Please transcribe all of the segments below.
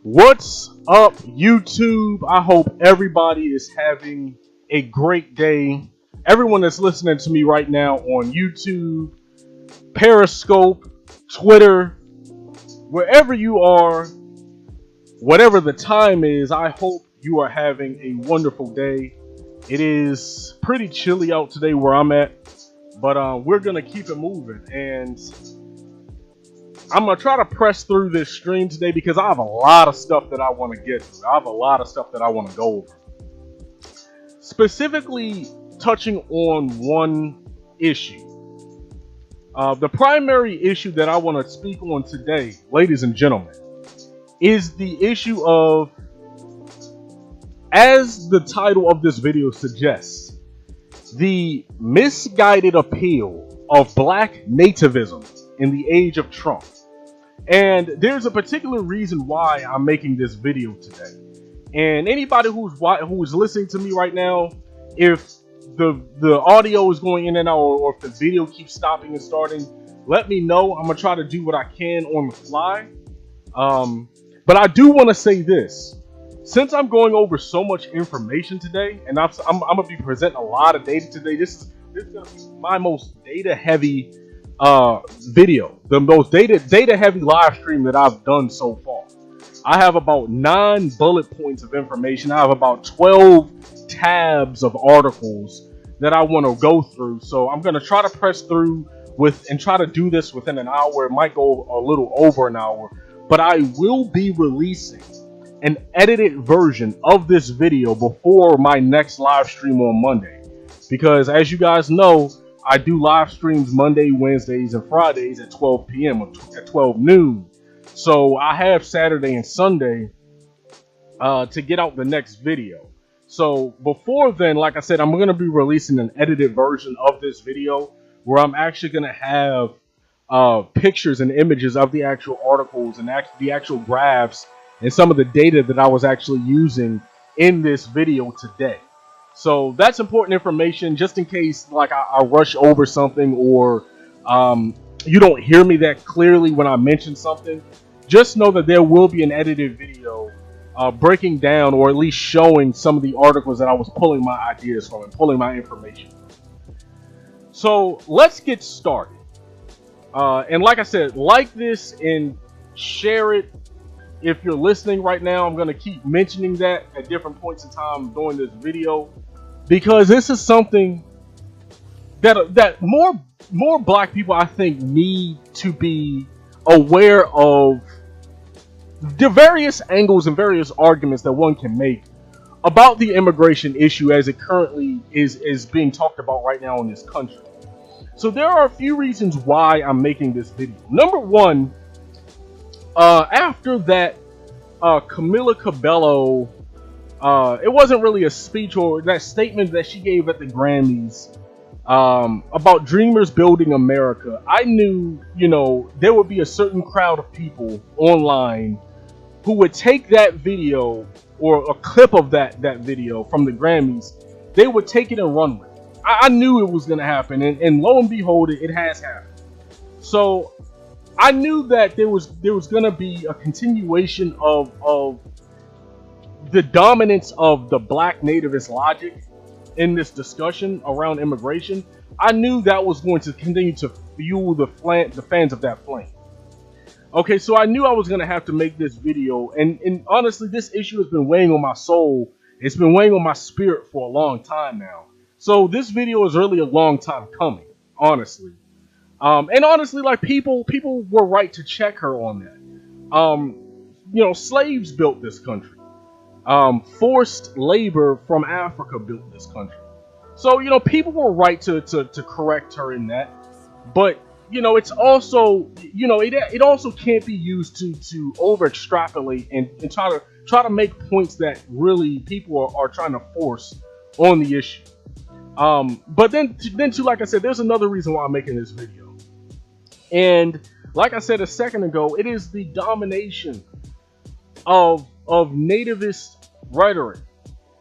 What's up, YouTube? I hope everybody is having a great day. Everyone that's listening to me right now on YouTube, Periscope, Twitter, wherever you are, whatever the time is, I hope you are having a wonderful day. It is pretty chilly out today where I'm at, but we're going to keep it moving. And I'm going to try to press through this stream today because I have a lot of stuff that I want to get through. I have a lot of stuff that I want to go over. Specifically touching on one issue. The primary issue that I want to speak on today, ladies and gentlemen, is the issue of, as the title of this video suggests, the misguided appeal of black nativism in the age of Trump. And there's a particular reason why I'm making this video today. And anybody who's listening to me right now, if the audio is going in and out, or if the video keeps stopping and starting, let me know. I'm gonna try to do what I can on the fly. But I do want to say this: since I'm going over so much information today, and I'm gonna be presenting a lot of data today. This is gonna be my most data heavy video, the most data heavy live stream that I've done so far. I have about 9 bullet points of information. I have about 12 tabs of articles that I want to go through. So I'm going to try to press through and try to do this within an hour. It might go a little over an hour, but I will be releasing an edited version of this video before my next live stream on Monday, because as you guys know, I do live streams Monday, Wednesdays, and Fridays at 12 p.m. or at 12 noon. So I have Saturday and Sunday to get out the next video. So before then, like I said, I'm going to be releasing an edited version of this video where I'm actually going to have pictures and images of the actual articles and the actual graphs and some of the data that I was actually using in this video today. So that's important information, just in case like I rush over something, or you don't hear me that clearly when I mention something. Just know that there will be an edited video breaking down, or at least showing some of the articles that I was pulling my ideas from and pulling my information from. So let's get started. And like I said, like this and share it. If you're listening right now, I'm going to keep mentioning that at different points in time during this video, because this is something that more black people, I think, need to be aware of the various angles and various arguments that one can make about the immigration issue as it currently is being talked about right now in this country. So there are a few reasons why I'm making this video. Number one, after that Camila Cabello, it wasn't really a speech, or that statement that she gave at the Grammys about Dreamers Building America, I knew, there would be a certain crowd of people online who would take that video, or a clip of that video from the Grammys. They would take it and run with it. I knew it was going to happen, and lo and behold, it has happened. So I knew that there was going to be a continuation of the dominance of the black nativist logic in this discussion around immigration. I knew that was going to continue to fuel the fans of that flame. Okay, so I knew I was going to have to make this video, and honestly, this issue has been weighing on my soul. It's been weighing on my spirit for a long time now. So this video is really a long time coming, honestly. And honestly, like, people were right to check her on that. Slaves built this country. Forced labor from Africa built this country. So, people were right to correct her in that. But, it's also, it also can't be used to over extrapolate and try to make points that really people are trying to force on the issue. But then too, like I said, there's another reason why I'm making this video. And like I said a second ago, it is the domination of nativist rhetoric,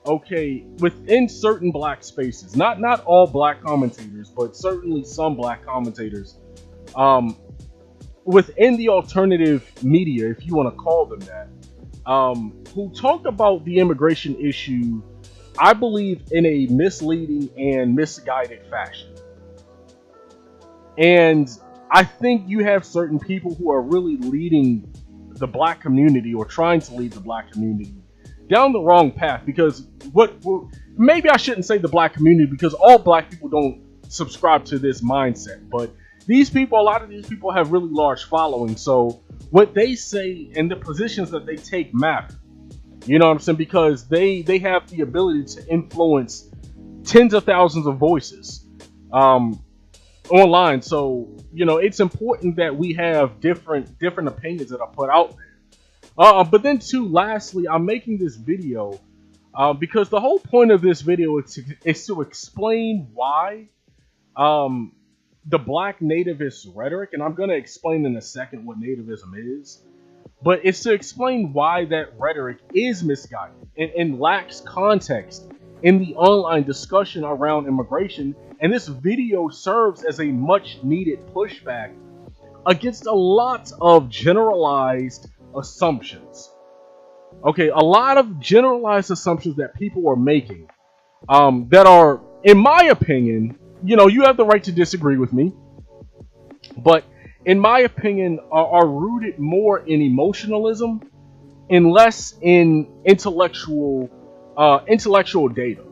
okay, within certain black spaces. Not all black commentators, but certainly some black commentators within the alternative media, if you want to call them that, who talked about the immigration issue, I believe, in a misleading and misguided fashion. And I think you have certain people who are really leading the black community, or trying to lead the black community, down the wrong path. Because maybe I shouldn't say the black community, because all black people don't subscribe to this mindset. But these people, a lot of these people have really large followings. So what they say and the positions that they take matter. You know what I'm saying? Because they have the ability to influence tens of thousands of voices online. So, you know, it's important that we have different opinions that are put out there. But then too, lastly, I'm making this video because the whole point of this video is to explain why the black nativist rhetoric, and I'm going to explain in a second what nativism is, but it's to explain why that rhetoric is misguided and lacks context in the online discussion around immigration. And this video serves as a much needed pushback against a lot of generalized assumptions. Okay, a lot of generalized assumptions that people are making that are, in my opinion, you know, you have the right to disagree with me, but in my opinion, are rooted more in emotionalism and less in intellectual data.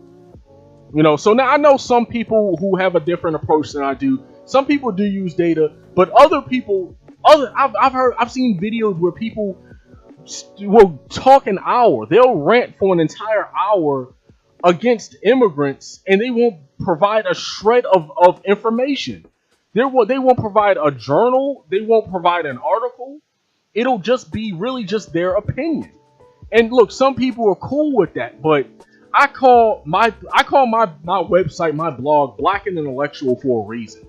You know, so now I know some people who have a different approach than I do. Some people do use data, but other people, I've seen videos where people will talk an hour. They'll rant for an entire hour against immigrants, and they won't provide a shred of information. They won't provide a journal. They won't provide an article. It'll just be really just their opinion. And look, some people are cool with that, but I call my website, my blog, Black and Intellectual for a reason.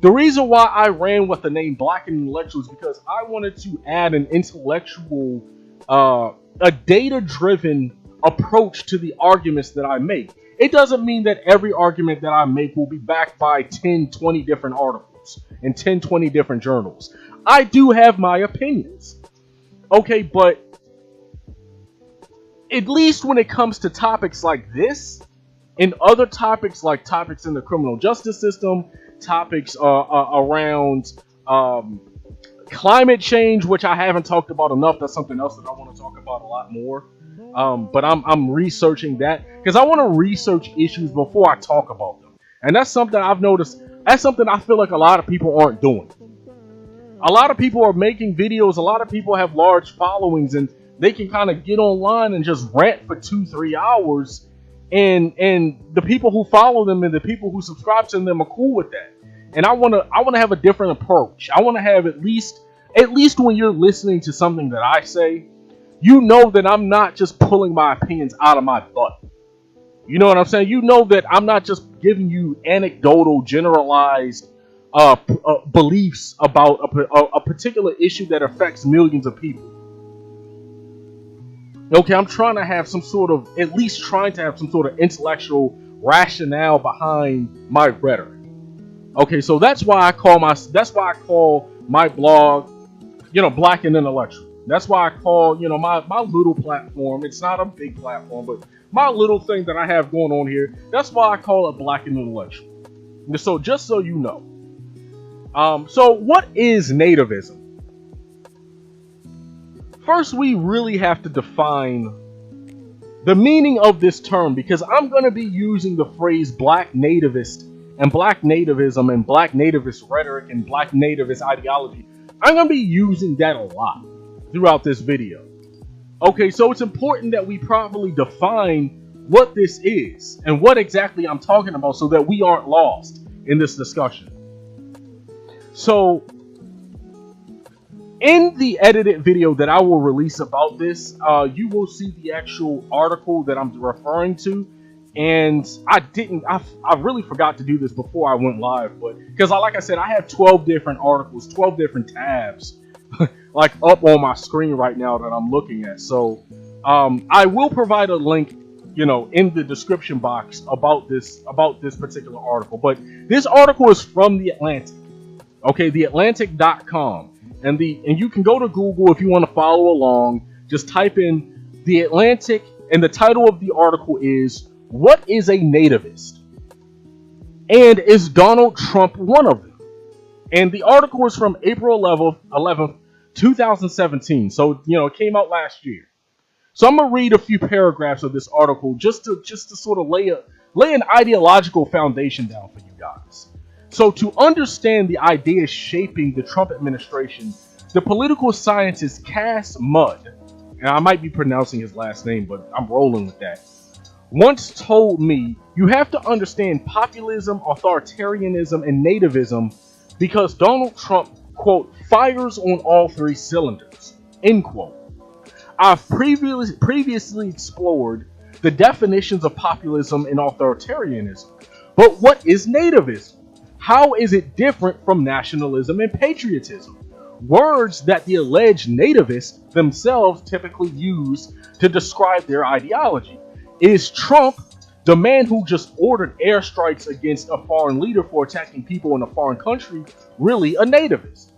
The reason why I ran with the name Black and Intellectual is because I wanted to add an intellectual, a data-driven approach to the arguments that I make. It doesn't mean that every argument that I make will be backed by 10, 20 different articles and 10, 20 different journals. I do have my opinions. Okay, but at least when it comes to topics like this and other topics, like topics in the criminal justice system, topics around climate change, which I haven't talked about enough. That's something else that I want to talk about a lot more. But I'm researching that because I want to research issues before I talk about them. And that's something I've noticed. That's something I feel like a lot of people aren't doing. A lot of people are making videos. A lot of people have large followings, and they can kind of get online and just rant for 2-3 hours. And the people who follow them and the people who subscribe to them are cool with that. And I want to have a different approach. I want to have at least when you're listening to something that I say, you know that I'm not just pulling my opinions out of my butt. You know what I'm saying? You know that I'm not just giving you anecdotal, generalized beliefs about a particular issue that affects millions of people. Okay, I'm trying to have some sort of, at least trying to have some sort of intellectual rationale behind my rhetoric. Okay, so that's why I call my blog, you know, Black and Intellectual. That's why I call, you know, my little platform. It's not a big platform, but my little thing that I have going on here. That's why I call it Black and Intellectual. So just so you know. So what is nativism? First, we really have to define the meaning of this term, because I'm going to be using the phrase black nativist and black nativism and black nativist rhetoric and black nativist ideology. I'm going to be using that a lot throughout this video. Okay, so it's important that we properly define what this is and what exactly I'm talking about so that we aren't lost in this discussion. So, in the edited video that I will release about this, you will see the actual article that I'm referring to. And I really forgot to do this before I went live, but because like I said, I have 12 different articles, 12 different tabs like up on my screen right now that I'm looking at. So I will provide a link, you know, in the description box about this particular article. But this article is from The Atlantic. Okay, theatlantic.com. And you can go to Google if you want to follow along. Just type in The Atlantic, and the title of the article is "What is a Nativist? And is Donald Trump one of them?" And the article is from April 11th, 2017. So, it came out last year. So I'm gonna read a few paragraphs of this article just to sort of lay an ideological foundation down for you guys. So to understand the ideas shaping the Trump administration, the political scientist Cass Mudd, and I might be pronouncing his last name, but I'm rolling with that, once told me you have to understand populism, authoritarianism, and nativism because Donald Trump, quote, fires on all three cylinders, end quote. I've previously explored the definitions of populism and authoritarianism, but what is nativism? How is it different from nationalism and patriotism? Words that the alleged nativists themselves typically use to describe their ideology. Is Trump, the man who just ordered airstrikes against a foreign leader for attacking people in a foreign country, really a nativist?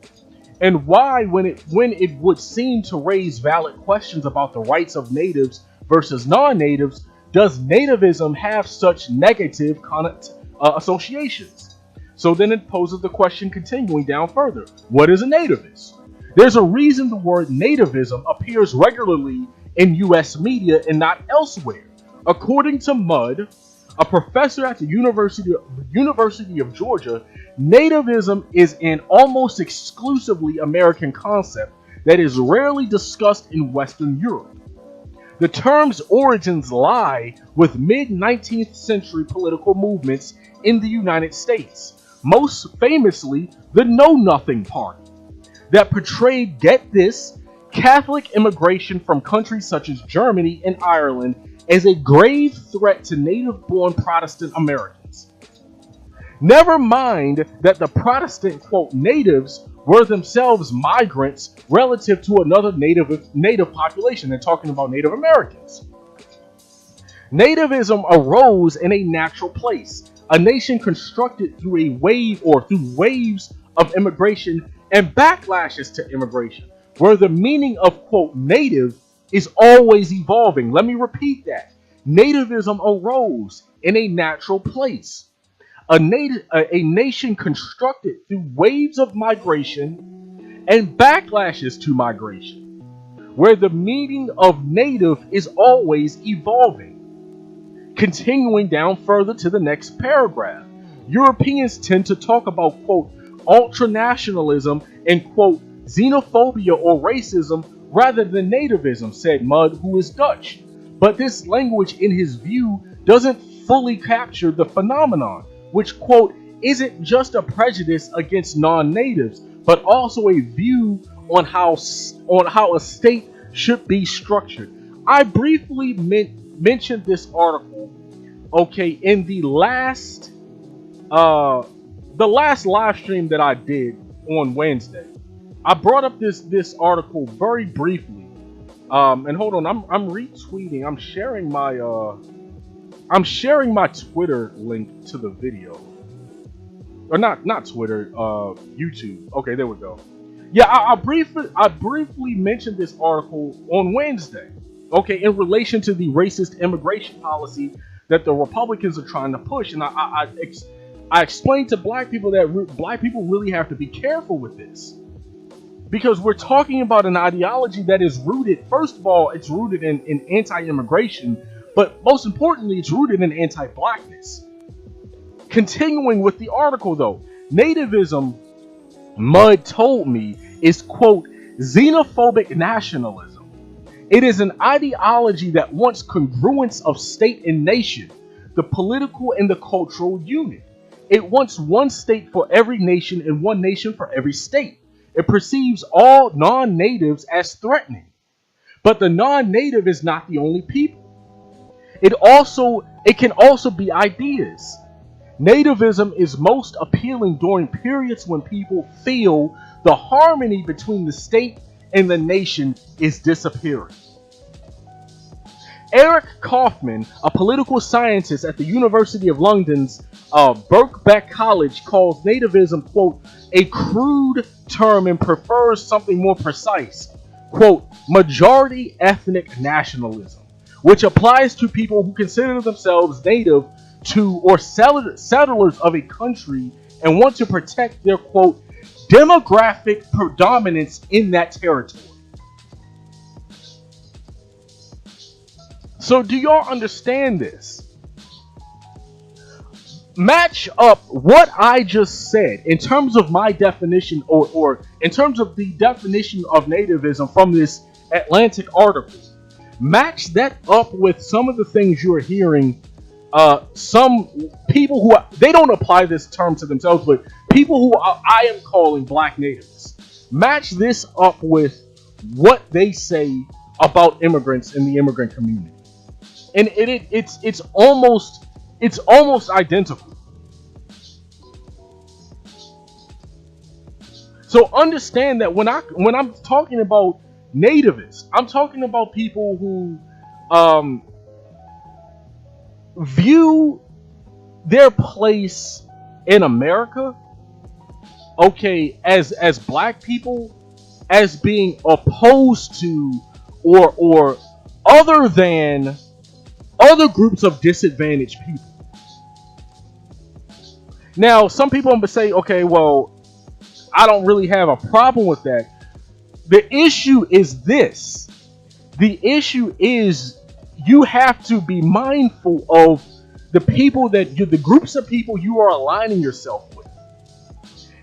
And why, when it would seem to raise valid questions about the rights of natives versus non-natives, does nativism have such negative associations? So then it poses the question, continuing down further, what is a nativist? There's a reason the word nativism appears regularly in US media and not elsewhere. According to Mudd, a professor at the University of Georgia, nativism is an almost exclusively American concept that is rarely discussed in Western Europe. The term's origins lie with mid-19th century political movements in the United States, most famously the Know Nothing Party, that portrayed, get this, Catholic immigration from countries such as Germany and Ireland as a grave threat to native-born Protestant Americans. Never mind that the Protestant, quote, natives were themselves migrants relative to another native population. They're talking about Native Americans. Nativism arose in a natural place, a nation constructed through waves of immigration and backlashes to immigration, where the meaning of, quote, native is always evolving. Let me repeat that. Nativism arose in a natural place, a nation constructed through waves of migration and backlashes to migration, where the meaning of native is always evolving. Continuing down further to the next paragraph, Europeans tend to talk about, quote, ultranationalism and, quote, xenophobia or racism rather than nativism, said Mudd, who is Dutch. But this language, in his view, doesn't fully capture the phenomenon, which, quote, isn't just a prejudice against non-natives, but also a view on how a state should be structured. I briefly mentioned this article, okay, in the last live stream that I did on Wednesday. I brought up this article very briefly, and hold on, I'm retweeting. I'm sharing my Twitter link to the video, or not Twitter, YouTube. Okay, there we go. Yeah, I briefly mentioned this article on Wednesday. Okay, in relation to the racist immigration policy that the Republicans are trying to push, and I explained to black people that black people really have to be careful with this. Because we're talking about an ideology that is rooted, first of all, it's rooted in anti-immigration, but most importantly, it's rooted in anti-blackness. Continuing with the article though, nativism, Mudd told me, is, quote, xenophobic nationalism. It is an ideology that wants congruence of state and nation, the political and the cultural unit. It wants one state for every nation and one nation for every state. It perceives all non-natives as threatening. But the non-native is not the only people. It can also be ideas. Nativism is most appealing during periods when people feel the harmony between the state and the nation is disappearing. Eric Kaufman, a political scientist at the University of London's Birkbeck College, calls nativism, quote, a crude term and prefers something more precise. quote, majority ethnic nationalism, which applies to people who consider themselves native to or settlers of a country and want to protect their, quote, demographic predominance in that territory. So do y'all understand this? Match up what I just said in terms of my definition or in terms of the definition of nativism from this Atlantic article. Match that up with some of the things you're hearing. Some people who they don't apply this term to themselves, but people who I am calling black natives. Match this up with what they say about immigrants in the immigrant community, and it's almost identical. So understand that when I'm talking about nativists, I'm talking about people who view their place in America, okay, as black people, as being opposed to or other than other groups of disadvantaged people. Now, some people will say, okay, well, I don't really have a problem with that. The issue is this. The issue is you have to be mindful of the people the groups of people you are aligning yourself with.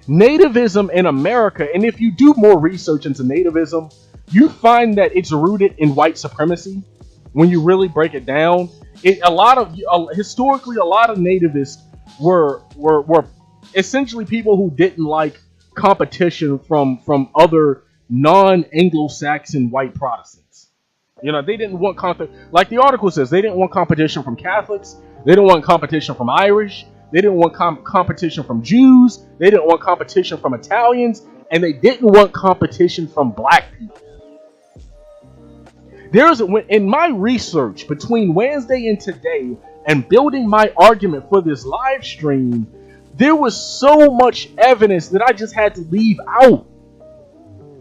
Nativism in America, and if you do more research into nativism, you find that it's rooted in white supremacy. When you really break it down, historically, a lot of nativists were essentially people who didn't like competition from other non-Anglo-Saxon white Protestants. You know, they didn't want like the article says, they didn't want competition from Catholics, they didn't want competition from Irish, they didn't want competition from Jews, they didn't want competition from Italians, and they didn't want competition from black people. In my research between Wednesday and today and building my argument for this live stream, there was so much evidence that I just had to leave out.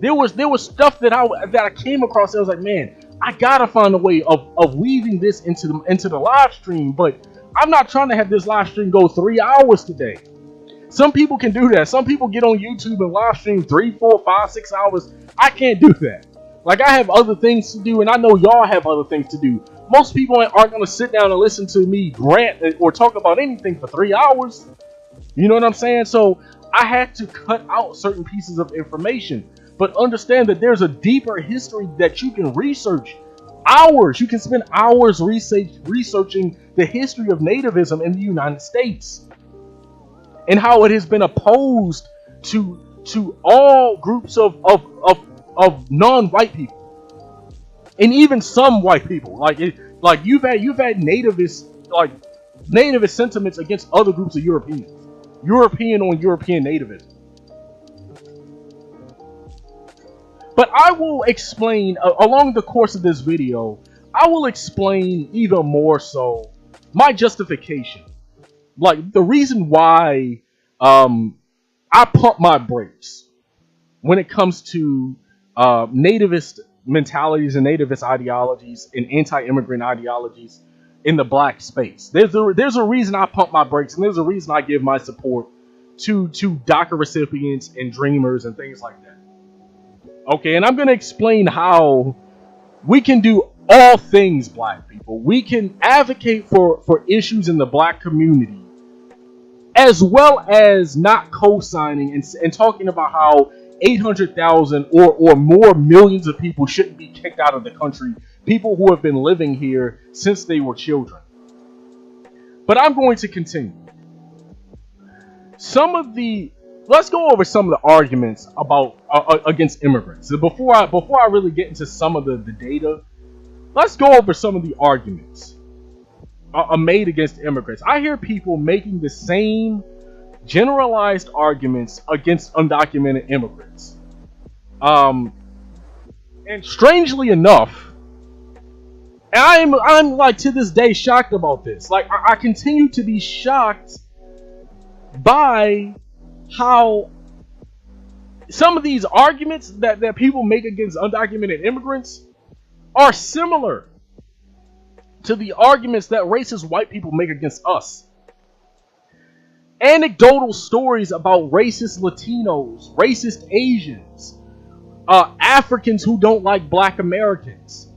There was stuff that I came across that I was like, man, I gotta find a way of weaving this into the live stream, but I'm not trying to have this live stream go 3 hours today. Some people can do that. Some people get on YouTube and live stream 3, 4, 5, 6 hours. I can't do that. Like, I have other things to do, and I know y'all have other things to do. Most people aren't gonna sit down and listen to me rant or talk about anything for 3 hours. You know what I'm saying? So I had to cut out certain pieces of information. But understand that there's a deeper history that you can research. Hours. You can spend hours researching the history of nativism in the United States and how it has been opposed to all groups of non-white people and even some white people. Like you've had nativist sentiments against other groups of Europeans. European on European nativism. But I will explain, along the course of this video, I will explain even more so my justification. Like, the reason why I pump my brakes when it comes to nativist mentalities and nativist ideologies and anti-immigrant ideologies in the black space. There's a reason I pump my brakes, and there's a reason I give my support to DACA recipients and dreamers and things like that. Okay, and I'm going to explain how we can do all things black people. We can advocate for issues in the black community, as well as not co-signing and talking about how 800,000 or more millions of people shouldn't be kicked out of the country. People who have been living here since they were children. But I'm going to continue. Let's go over some of the arguments about against immigrants. So before I really get into some of the data, let's go over some of the arguments made against immigrants. I hear people making the same generalized arguments against undocumented immigrants. And strangely enough, I'm like to this day shocked about this. Like, I continue to be shocked by how some of these arguments that people make against undocumented immigrants are similar to the arguments that racist white people make against us. Anecdotal stories about racist Latinos, racist Asians, Africans who don't like black Americans.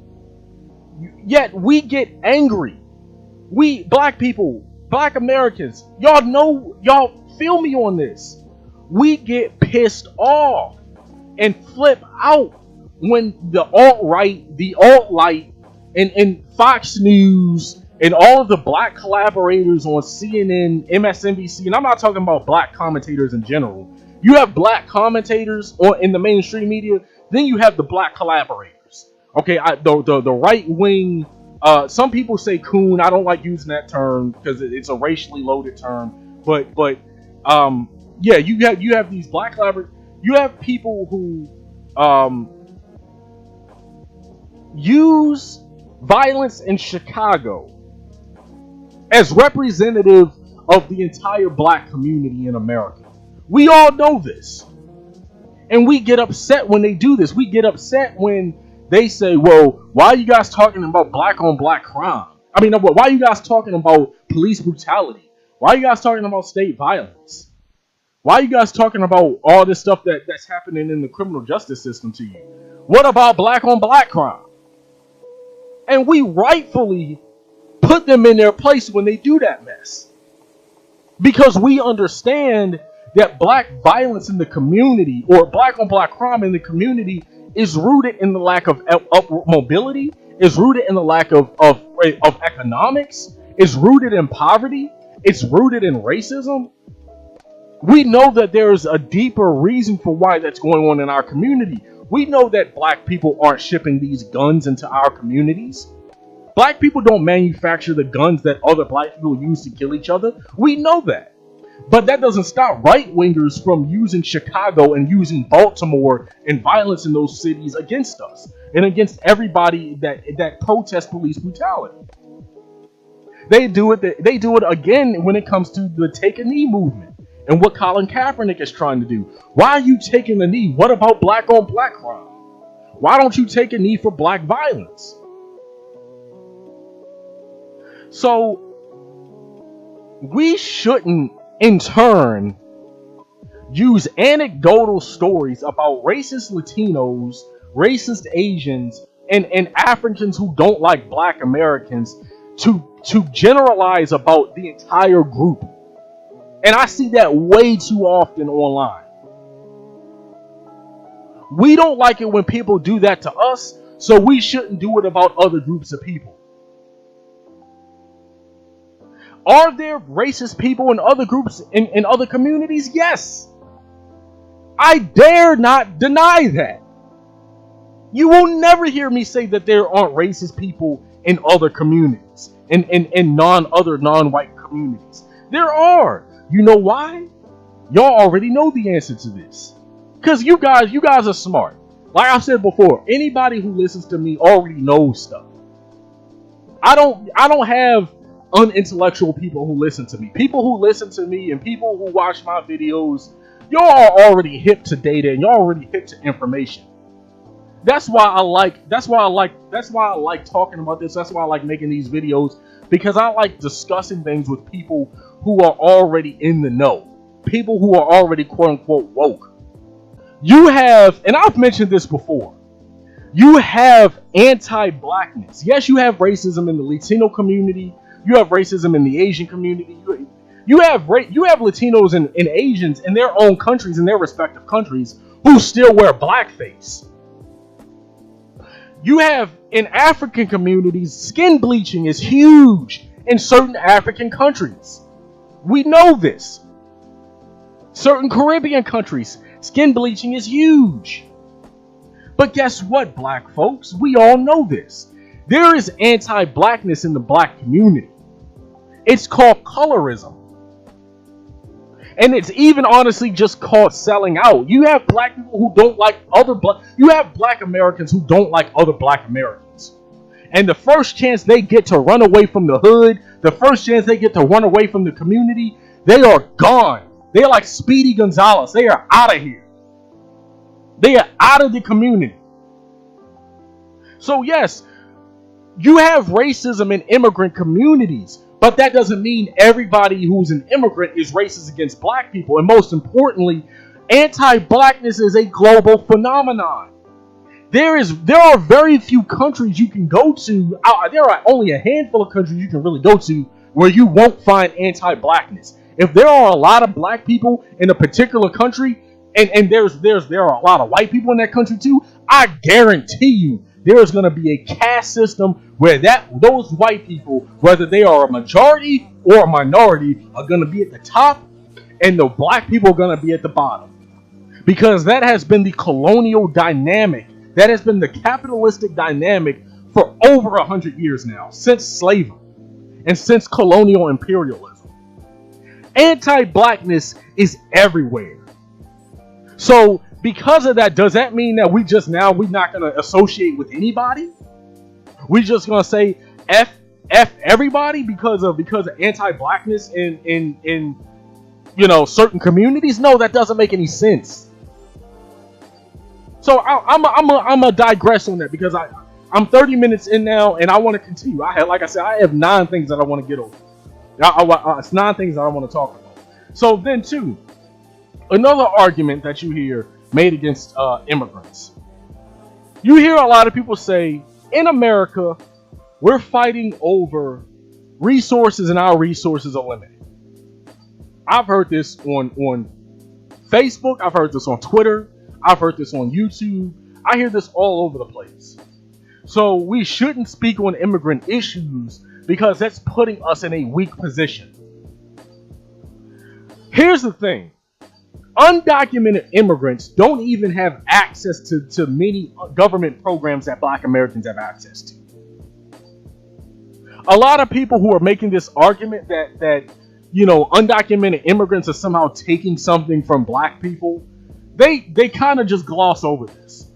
Yet we get angry. We, black people, black Americans, y'all feel me on this. We get pissed off and flip out when the alt-right, the alt-light, and Fox News, and all of the black collaborators on CNN, MSNBC, and I'm not talking about black commentators in general. You have black commentators in the mainstream media, then you have the black collaborators. Okay, the right wing. Some people say coon. I don't like using that term because it's a racially loaded term. But yeah, you have these black collaborators. You have people who use violence in Chicago as representative of the entire black community in America. We all know this. And we get upset when they do this. We get upset when they say, well, why are you guys talking about black on black crime? I mean, why are you guys talking about police brutality? Why are you guys talking about state violence? Why are you guys talking about all this stuff that's happening in the criminal justice system to you? What about black on black crime? And we rightfully put them in their place when they do that mess. Because we understand that black violence in the community, or black on black crime in the community, is rooted in the lack of upward mobility, is rooted in the lack of economics, is rooted in poverty, it's rooted in racism. We know that there's a deeper reason for why that's going on in our community. We know that black people aren't shipping these guns into our communities. Black people don't manufacture the guns that other black people use to kill each other. We know that. But that doesn't stop right-wingers from using Chicago and using Baltimore and violence in those cities against us and against everybody that protests police brutality. They do it again when it comes to the Take a Knee movement and what Colin Kaepernick is trying to do. Why are you taking a knee? What about black on black crime? Why don't you take a knee for black violence? So we shouldn't, in turn, use anecdotal stories about racist Latinos, racist Asians, and Africans who don't like black Americans to generalize about the entire group. And I see that way too often online. We don't like it when people do that to us, so we shouldn't do it about other groups of people. Are there racist people in other groups, in other communities? Yes. I dare not deny that. You will never hear me say that there aren't racist people in other communities, in non-white communities. There are. You know why? Y'all already know the answer to this. Because you guys are smart. Like I said before, anybody who listens to me already knows stuff. I don't have unintellectual people who listen to me. People who listen to me and people who watch my videos, y'all are already hip to data and y'all already hip to information. That's why I like talking about this. That's why I like making these videos, because I like discussing things with people who are already in the know. People who are already quote unquote woke. You have, and I've mentioned this before, you have anti-blackness. Yes, you have racism in the Latino community. You have racism in the Asian community. You have Latinos and Asians in their own countries, in their respective countries, who still wear blackface. You have, in African communities, skin bleaching is huge in certain African countries. We know this. Certain Caribbean countries, skin bleaching is huge. But guess what, black folks? We all know this. There is anti-blackness in the black community. It's called colorism. And it's even honestly just called selling out. You have black people who don't like you have black Americans who don't like other black Americans. And the first chance they get to run away from the hood, the first chance they get to run away from the community, they are gone. They're like Speedy Gonzalez. They are out of here. They are out of the community. So yes, you have racism in immigrant communities, but that doesn't mean everybody who's an immigrant is racist against black people. And most importantly, anti-blackness is a global phenomenon. There are very few countries you can go to. There are only a handful of countries you can really go to where you won't find anti-blackness. If there are a lot of black people in a particular country, and there are a lot of white people in that country too, I guarantee you there is going to be a caste system where those white people, whether they are a majority or a minority, are going to be at the top, and the black people are going to be at the bottom. Because that has been the colonial dynamic. That has been the capitalistic dynamic for over 100 years now, since slavery and since colonial imperialism. Anti-blackness is everywhere. So because of that, does that mean that we're not going to associate with anybody? We're just going to say F everybody because of anti-blackness in certain communities? No, that doesn't make any sense. So I'm a digress on that because I'm 30 minutes in now and I want to continue. I have 9 things that I want to get over. It's 9 things that I want to talk about. So then too, another argument that you hear made against immigrants. You hear a lot of people say, in America, we're fighting over resources and our resources are limited. I've heard this on Facebook. I've heard this on Twitter. I've heard this on YouTube. I hear this all over the place. So we shouldn't speak on immigrant issues because that's putting us in a weak position. Here's the thing. Undocumented immigrants don't even have access to many government programs that black Americans have access to. A lot of people who are making this argument that undocumented immigrants are somehow taking something from black people, they kind of just gloss over this.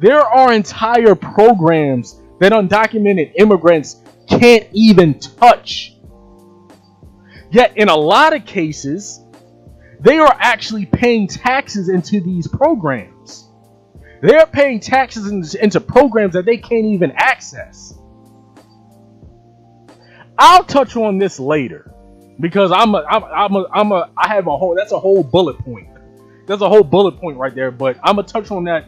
There are entire programs that undocumented immigrants can't even touch. Yet in a lot of cases, they are actually paying taxes into these programs. They're paying taxes into programs that they can't even access. I'll touch on this later because that's a whole bullet point. There's a whole bullet point right there, but I'm gonna touch on that.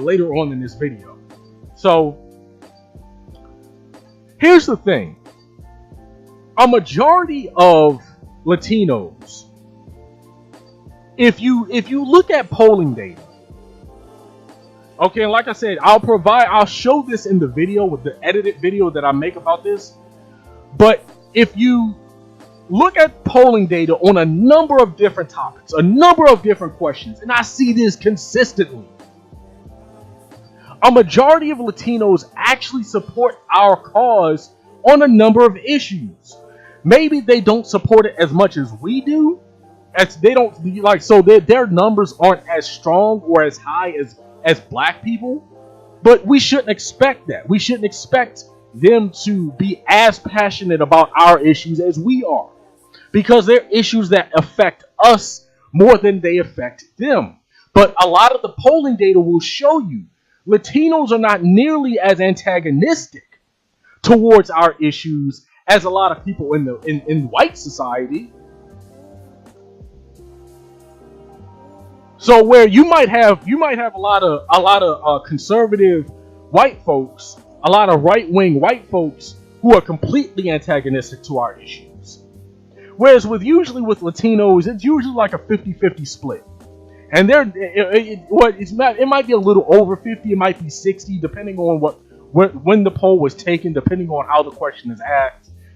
Later on in this video. So here's the thing: a majority of Latinos, if you look at polling data, okay, and like I said, I'll show this in the video with the edited video that I make about this. But if you look at polling data on a number of different topics, a number of different questions, and I see this consistently, a majority of Latinos actually support our cause on a number of issues. Maybe they don't support it as much as we do, as they don't like, so their numbers aren't as strong or as high as black people. But we shouldn't expect that. We shouldn't expect them to be as passionate about our issues as we are, because they're issues that affect us more than they affect them. But a lot of the polling data will show you Latinos are not nearly as antagonistic towards our issues as a lot of people in white society. So where you might have a lot of conservative white folks, a lot of right-wing white folks who are completely antagonistic to our issues. Whereas usually with Latinos, it's usually like a 50-50 split. And it might be a little over 50, it might be 60, depending on when the poll was taken, depending on how the question is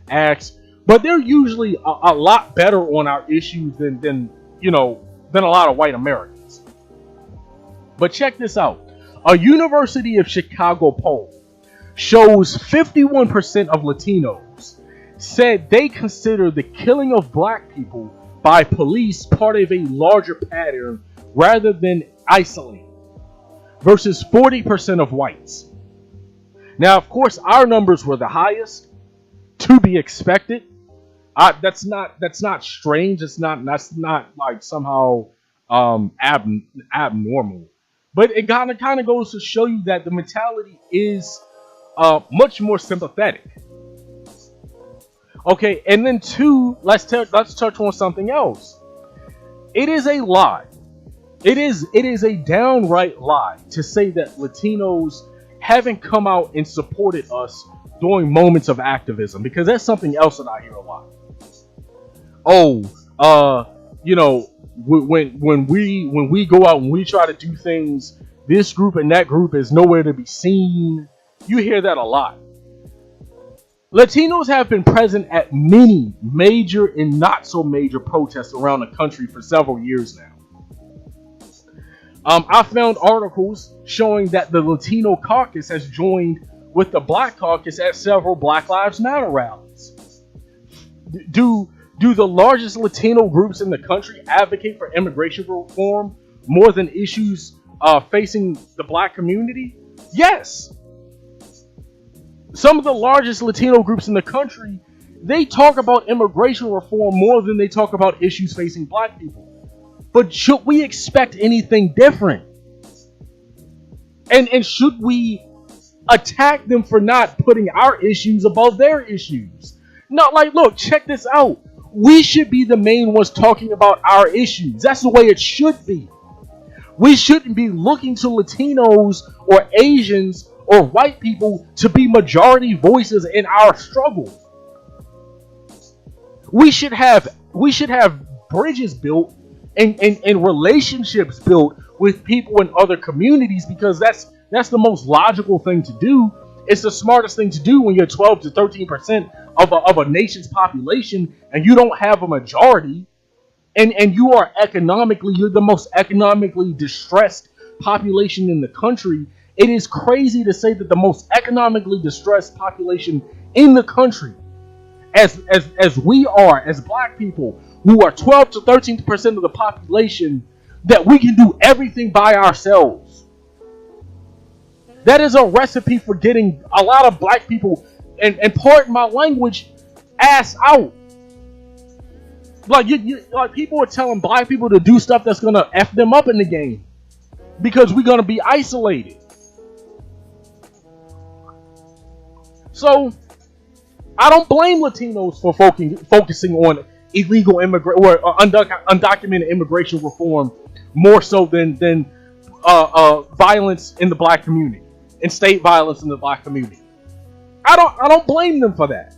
asked. But they're usually a lot better on our issues than a lot of white Americans. But check this out. A University of Chicago poll shows 51% of Latinos said they consider the killing of black people by police part of a larger pattern rather than isolated, versus 40% of whites. Now, of course, our numbers were the highest, to be expected. That's not strange. That's not like somehow abnormal. But it kind of goes to show you that the mentality is much more sympathetic. Okay, and then two, let's touch on something else. It is a lie. It is a downright lie to say that Latinos haven't come out and supported us during moments of activism, because that's something else that I hear a lot. Oh, you know, when we go out and we try to do things, this group and that group is nowhere to be seen. You hear that a lot. Latinos have been present at many major and not so major protests around the country for several years now. I found articles showing that the Latino caucus has joined with the Black caucus at several Black Lives Matter rallies. Do the largest Latino groups in the country advocate for immigration reform more than issues facing the Black community? Yes. Some of the largest Latino groups in the country, they talk about immigration reform more than they talk about issues facing Black people. But should we expect anything different? And should we attack them for not putting our issues above their issues? Not like, look, check this out. We should be the main ones talking about our issues. That's the way it should be. We shouldn't be looking to Latinos or Asians or white people to be majority voices in our struggle. We should have bridges built and relationships built with people in other communities, because that's the most logical thing to do. It's the smartest thing to do when you're 12 to 13% of a nation's population and you don't have a majority, and you're the most economically distressed population in the country. It is crazy to say that the most economically distressed population in the country, as we are, as Black people, who are 12 to 13% of the population, that we can do everything by ourselves. That is a recipe for getting a lot of Black people, and pardon my language, ass out. Like like people are telling Black people to do stuff that's gonna F them up in the game, because we're gonna be isolated. So I don't blame Latinos for focusing on illegal immigrant or undocumented immigration reform more so than violence in the Black community and state violence in the Black community. I don't blame them for that.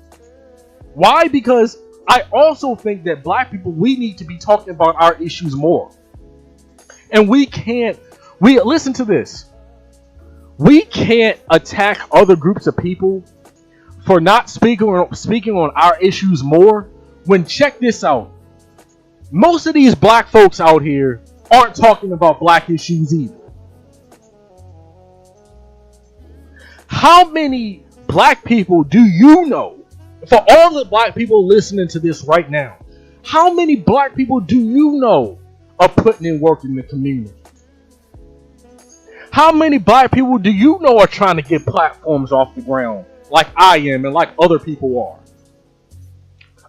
Why? Because I also think that Black people, we need to be talking about our issues more. And we listen to this. We can't attack other groups of people for not speaking on our issues more, when, check this out, most of these Black folks out here aren't talking about Black issues either. How many Black people do you know, for all the Black people listening to this right now, how many Black people do you know are putting in work in the community? How many Black people do you know are trying to get platforms off the ground, like I am and like other people are?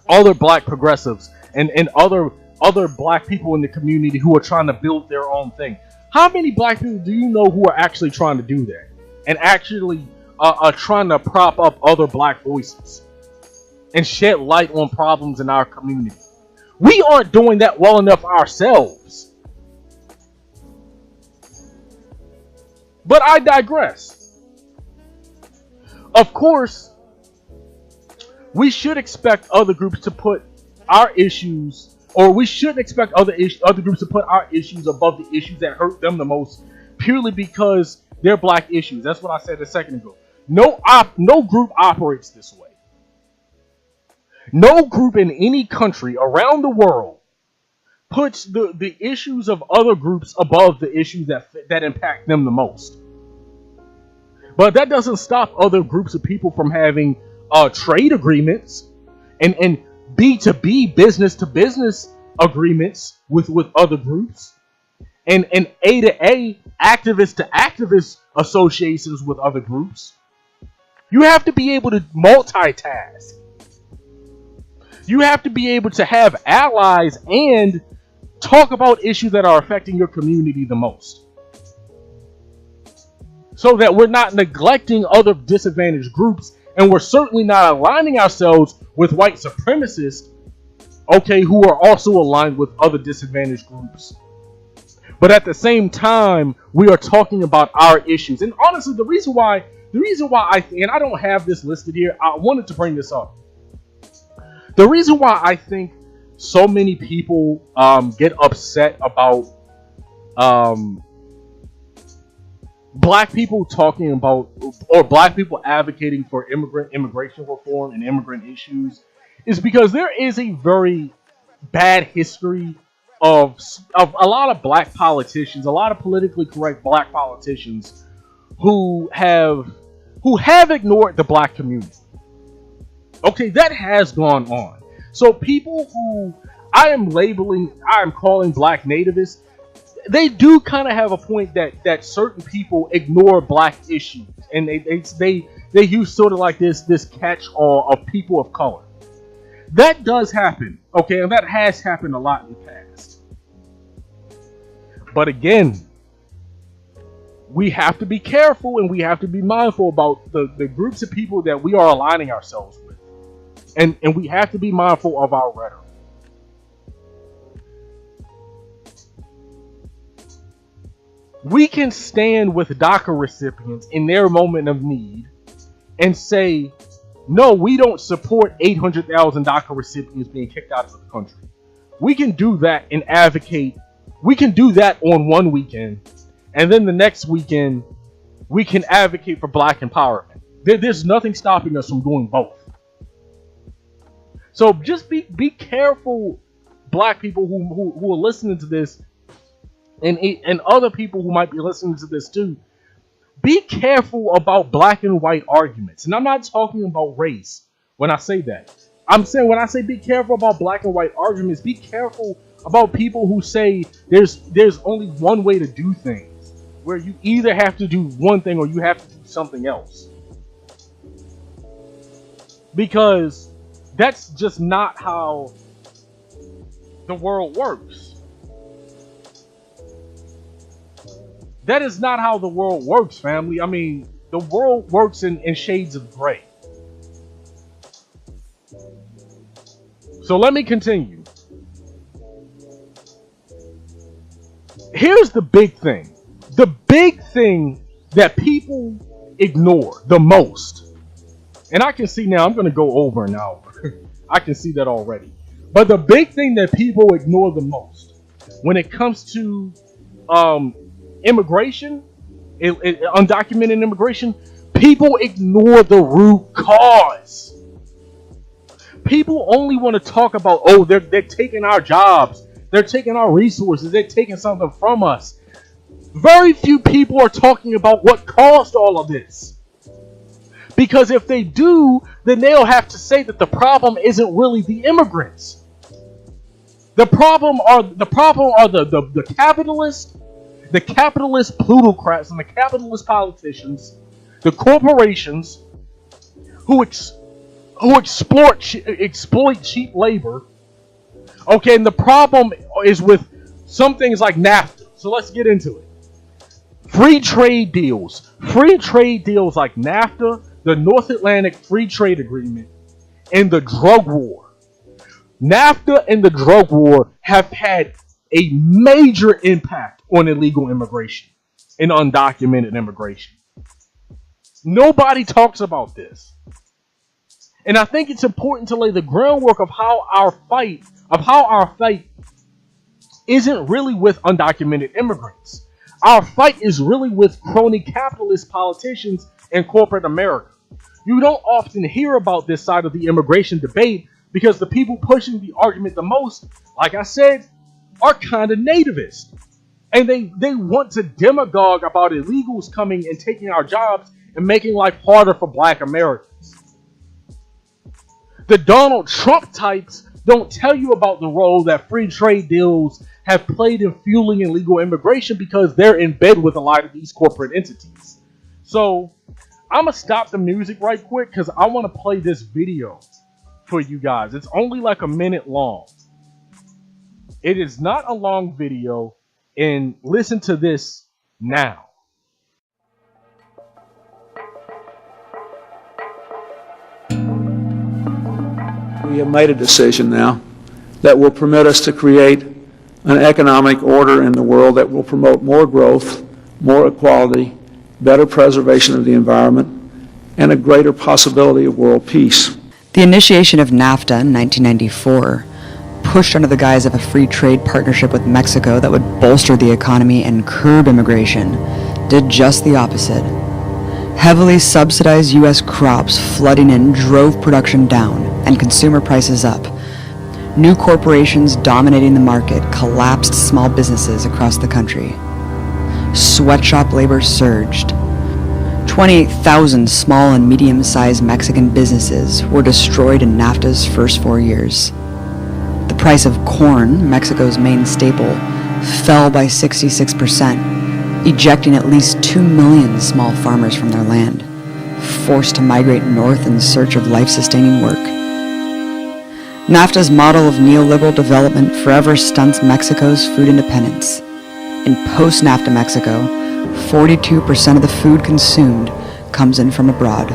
Other Black progressives and other Black people in the community who are trying to build their own thing. How many Black people do you know who are actually trying to do that and actually are trying to prop up other Black voices and shed light on problems in our community? We aren't doing that well enough ourselves. But I digress. Of course, we should expect other groups to put our issues, or we shouldn't expect other groups to put our issues above the issues that hurt them the most, purely because they're Black issues. That's what I said a second ago. No group operates this way. No group in any country around the world puts the issues of other groups above the issues that impact them the most. But that doesn't stop other groups of people from having trade agreements and B2B, business to business agreements with other groups, and A to A, activist to activist associations with other groups. You have to be able to multitask. You have to be able to have allies and Talk about issues that are affecting your community the most, so that we're not neglecting other disadvantaged groups, and we're certainly not aligning ourselves with white supremacists, okay, who are also aligned with other disadvantaged groups. But at the same time, we are talking about our issues. And honestly, the reason why I think, and I don't have this listed here, I wanted to bring this up. The reason why I think so many people get upset about black people talking about, or black people advocating for immigration reform and immigrant issues, is because there is a very bad history of a lot of black politicians, a lot of politically correct black politicians who have ignored the black community. Okay, that has gone on. So people who I am calling black nativists, they do kind of have a point that certain people ignore black issues, and they use sort of like this catch-all of people of color. That does happen, okay, and that has happened a lot in the past. But again, we have to be careful and we have to be mindful about the groups of people that we are aligning ourselves with. And we have to be mindful of our rhetoric. We can stand with DACA recipients in their moment of need and say, no, we don't support 800,000 DACA recipients being kicked out of the country. We can do that and advocate. We can do that on one weekend, and then the next weekend, we can advocate for black empowerment. There's nothing stopping us from doing both. So just be careful, black people who are listening to this, and other people who might be listening to this too. Be careful about black and white arguments. And I'm not talking about race when I say that. I'm saying when I say be careful about black and white arguments, be careful about people who say there's only one way to do things, where you either have to do one thing or you have to do something else. Because that's just not how the world works. That is not how the world works, family. I mean, the world works in shades of gray. So let me continue. Here's the big thing. The big thing that people ignore the most. And I can see now, I'm going to go over an hour. I can see that already. But the big thing that people ignore the most when it comes to immigration, undocumented immigration, people ignore the root cause. People only want to talk about, oh, they're taking our jobs, they're taking our resources, they're taking something from us. Very few people are talking about what caused all of this. Because if they do, then they'll have to say that the problem isn't really the immigrants. The problem are the capitalists, the capitalist plutocrats and the capitalist politicians, the corporations who exploit cheap labor. Okay, and the problem is with some things like NAFTA. So let's get into it. Free trade deals like NAFTA, the North Atlantic Free Trade Agreement, and the drug war. NAFTA and the drug war have had a major impact on illegal immigration and undocumented immigration. Nobody talks about this. And I think it's important to lay the groundwork of how our fight isn't really with undocumented immigrants. Our fight is really with crony capitalist politicians and corporate America. You don't often hear about this side of the immigration debate because the people pushing the argument the most, like I said, are kind of nativist. And they want to demagogue about illegals coming and taking our jobs and making life harder for black Americans. The Donald Trump types don't tell you about the role that free trade deals have played in fueling illegal immigration because they're in bed with a lot of these corporate entities. So I'm going to stop the music right quick because I want to play this video for you guys. It's only like a minute long. It is not a long video, and listen to this now. We have made a decision now that will permit us to create an economic order in the world that will promote more growth, more equality, better preservation of the environment, and a greater possibility of world peace. The initiation of NAFTA in 1994, pushed under the guise of a free trade partnership with Mexico that would bolster the economy and curb immigration, did just the opposite. Heavily subsidized U.S. crops flooding in drove production down and consumer prices up. New corporations dominating the market collapsed small businesses across the country. Sweatshop labor surged. 28,000 small and medium-sized Mexican businesses were destroyed in NAFTA's first 4 years. The price of corn, Mexico's main staple, fell by 66%, ejecting at least 2 million small farmers from their land, forced to migrate north in search of life-sustaining work. NAFTA's model of neoliberal development forever stunts Mexico's food independence. In post-NAFTA Mexico, 42% of the food consumed comes in from abroad.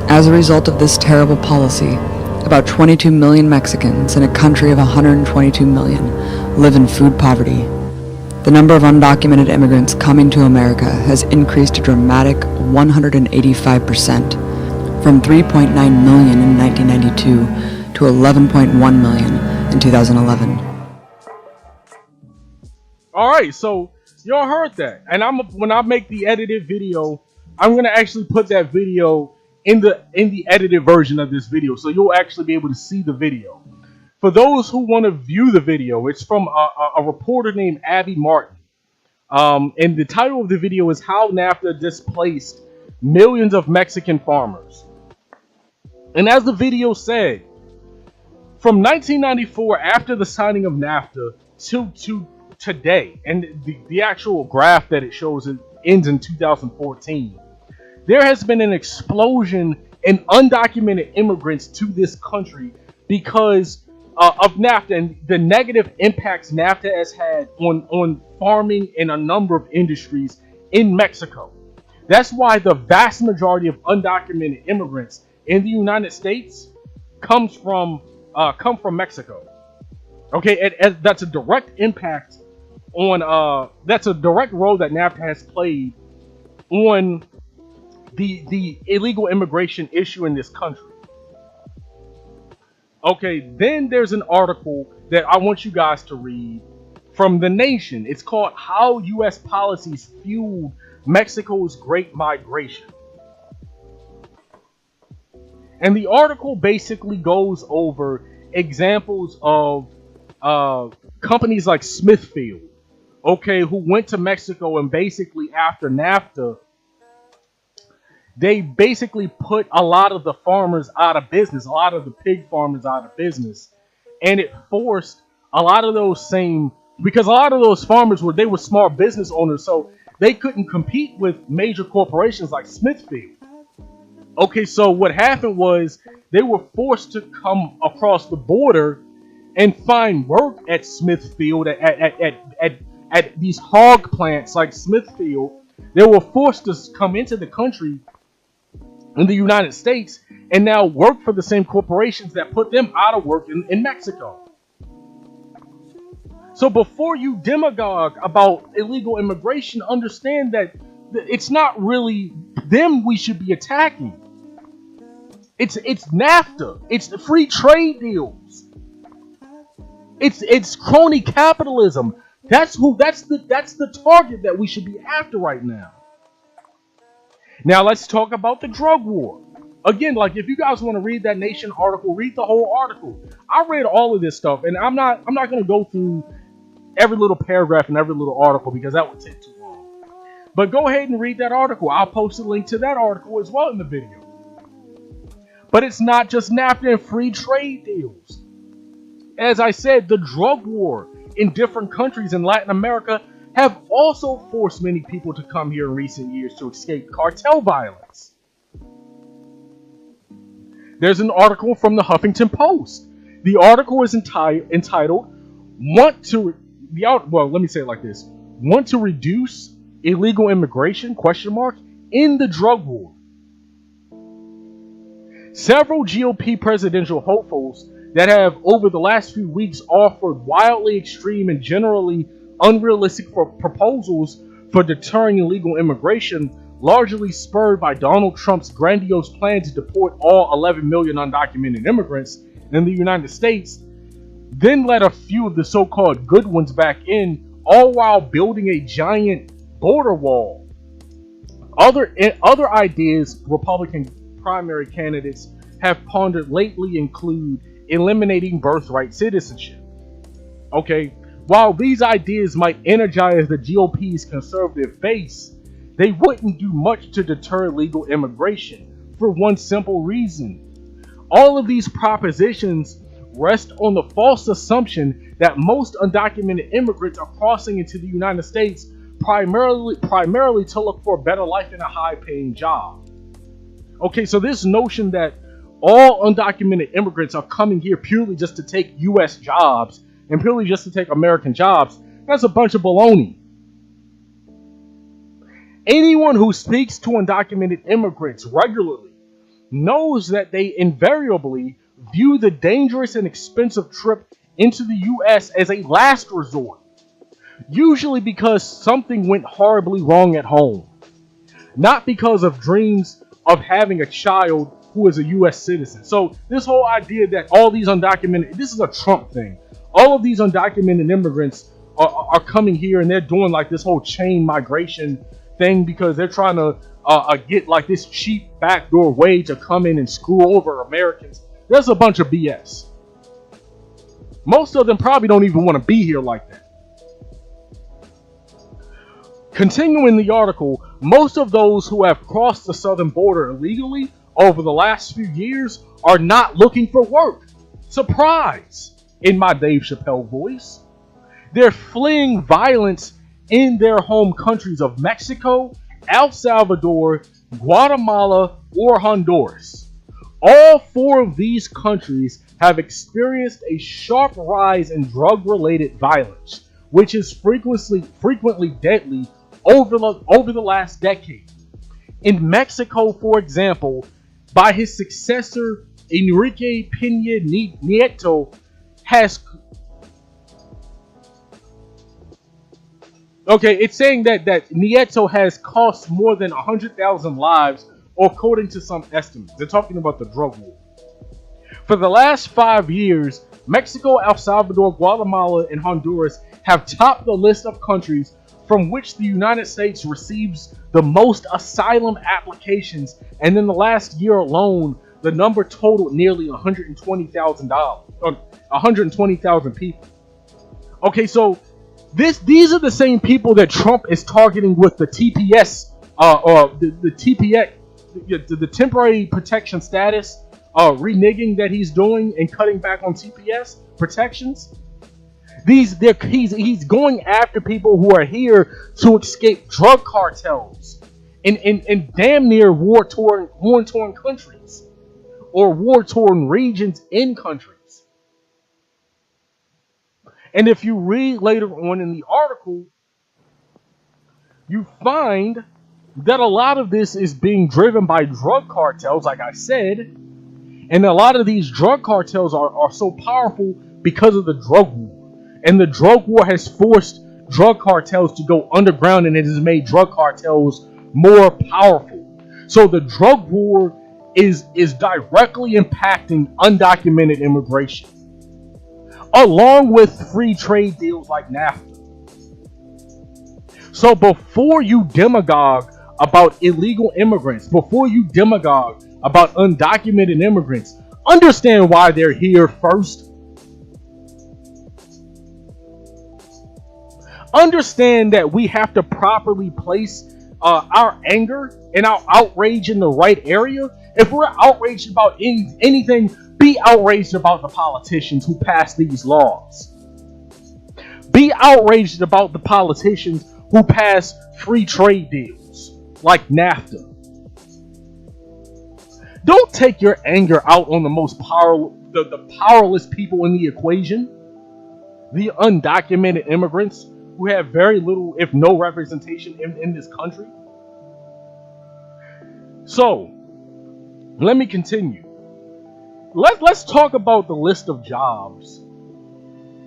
As a result of this terrible policy, about 22 million Mexicans in a country of 122 million live in food poverty. The number of undocumented immigrants coming to America has increased a dramatic 185%, from 3.9 million in 1992 to 11.1 million in 2011. All right, so y'all heard that, and when I make the edited video, I'm gonna actually put that video in the edited version of this video, so you'll actually be able to see the video. For those who want to view the video, it's from a reporter named Abby Martin, and the title of the video is "How NAFTA Displaced Millions of Mexican Farmers." And as the video said, from 1994, after the signing of NAFTA, to today, and the actual graph that it shows ends in 2014, there has been an explosion in undocumented immigrants to this country because of NAFTA and the negative impacts NAFTA has had on farming and a number of industries in Mexico. That's why the vast majority of undocumented immigrants in the United States come from Mexico. Okay, and that's a direct impact on that's a direct role that NAFTA has played on the illegal immigration issue in this country. Okay, then there's an article that I want you guys to read from The Nation. It's called "How U.S. Policies Fueled Mexico's Great Migration." And the article basically goes over examples of companies like Smithfield, okay, who went to Mexico and basically after NAFTA, they basically put a lot of the farmers out of business, a lot of the pig farmers out of business. And it forced a lot of those because a lot of those farmers were small business owners, so they couldn't compete with major corporations like Smithfield. Okay, so what happened was they were forced to come across the border and find work at Smithfield, at these hog plants like Smithfield. They were forced to come into the country in the United States and now work for the same corporations that put them out of work in Mexico. So before you demagogue about illegal immigration, understand that it's not really them we should be attacking. It's NAFTA. It's the free trade deals. It's crony capitalism. That's the target that we should be after right now. Now let's talk about the drug war. Again, like if you guys want to read that Nation article, read the whole article. I read all of this stuff, and I'm not going to go through every little paragraph and every little article because that would take too long. But go ahead and read that article. I'll post a link to that article as well in the video. But it's not just NAFTA and free trade deals. As I said, the drug war in different countries in Latin America have also forced many people to come here in recent years to escape cartel violence. There's an article from the Huffington Post. The article is entitled, want to let me say it like this: want to reduce illegal immigration in the drug war. Several GOP presidential hopefuls that have over the last few weeks offered wildly extreme and generally unrealistic proposals for deterring illegal immigration, largely spurred by Donald Trump's grandiose plan to deport all 11 million undocumented immigrants in the United States, then let a few of the so-called good ones back in, all while building a giant border wall. Other ideas Republican primary candidates have pondered lately include eliminating birthright citizenship. Okay, while these ideas might energize the GOP's conservative base, they wouldn't do much to deter legal immigration for one simple reason. All of these propositions rest on the false assumption that most undocumented immigrants are crossing into the United States primarily to look for a better life and a high-paying job. Okay, so this notion that all undocumented immigrants are coming here purely just to take U.S. jobs and purely just to take American jobs, that's a bunch of baloney. Anyone who speaks to undocumented immigrants regularly knows that they invariably view the dangerous and expensive trip into the U.S. as a last resort, usually because something went horribly wrong at home, not because of dreams of having a child who is a U.S. citizen. So this whole idea that all these undocumented, this is a Trump thing, all of these undocumented immigrants are coming here and they're doing like this whole chain migration thing because they're trying to get like this cheap backdoor way to come in and screw over Americans. That's a bunch of BS. Most of them probably don't even want to be here like that. Continuing the article, most of those who have crossed the southern border illegally over the last few years are not looking for work. Surprise! In my Dave Chappelle voice. They're fleeing violence in their home countries of Mexico, El Salvador, Guatemala, or Honduras. All four of these countries have experienced a sharp rise in drug-related violence, which is frequently deadly over the last decade. In Mexico, for example, by his successor, Enrique Peña Nieto, it's saying that Nieto has cost more than 100,000 lives, according to some estimates. They're talking about the drug war. For the last 5 years, Mexico, El Salvador, Guatemala, and Honduras have topped the list of countries from which the United States receives the most asylum applications, and in the last year alone, the number totaled nearly 120,000 people. Okay, so these are the same people that Trump is targeting with the TPS, the TPS, the temporary protection status reneging that he's doing and cutting back on TPS protections. He's going after people who are here to escape drug cartels in damn near war-torn countries or war-torn regions in countries. And if you read later on in the article, you find that a lot of this is being driven by drug cartels, like I said, and a lot of these drug cartels are so powerful because of the drug war. And the drug war has forced drug cartels to go underground, and it has made drug cartels more powerful. So the drug war is directly impacting undocumented immigration, along with free trade deals like NAFTA. So before you demagogue about illegal immigrants, before you demagogue about undocumented immigrants, understand why they're here first. Understand that we have to properly place our anger and our outrage in the right area. If we're outraged about anything, be outraged about the politicians who pass these laws. Be outraged about the politicians who pass free trade deals like NAFTA. Don't take your anger out on the most powerless people in the equation. the undocumented immigrants who have very little, if no representation in this country. So, let me continue. Let's talk about the list of jobs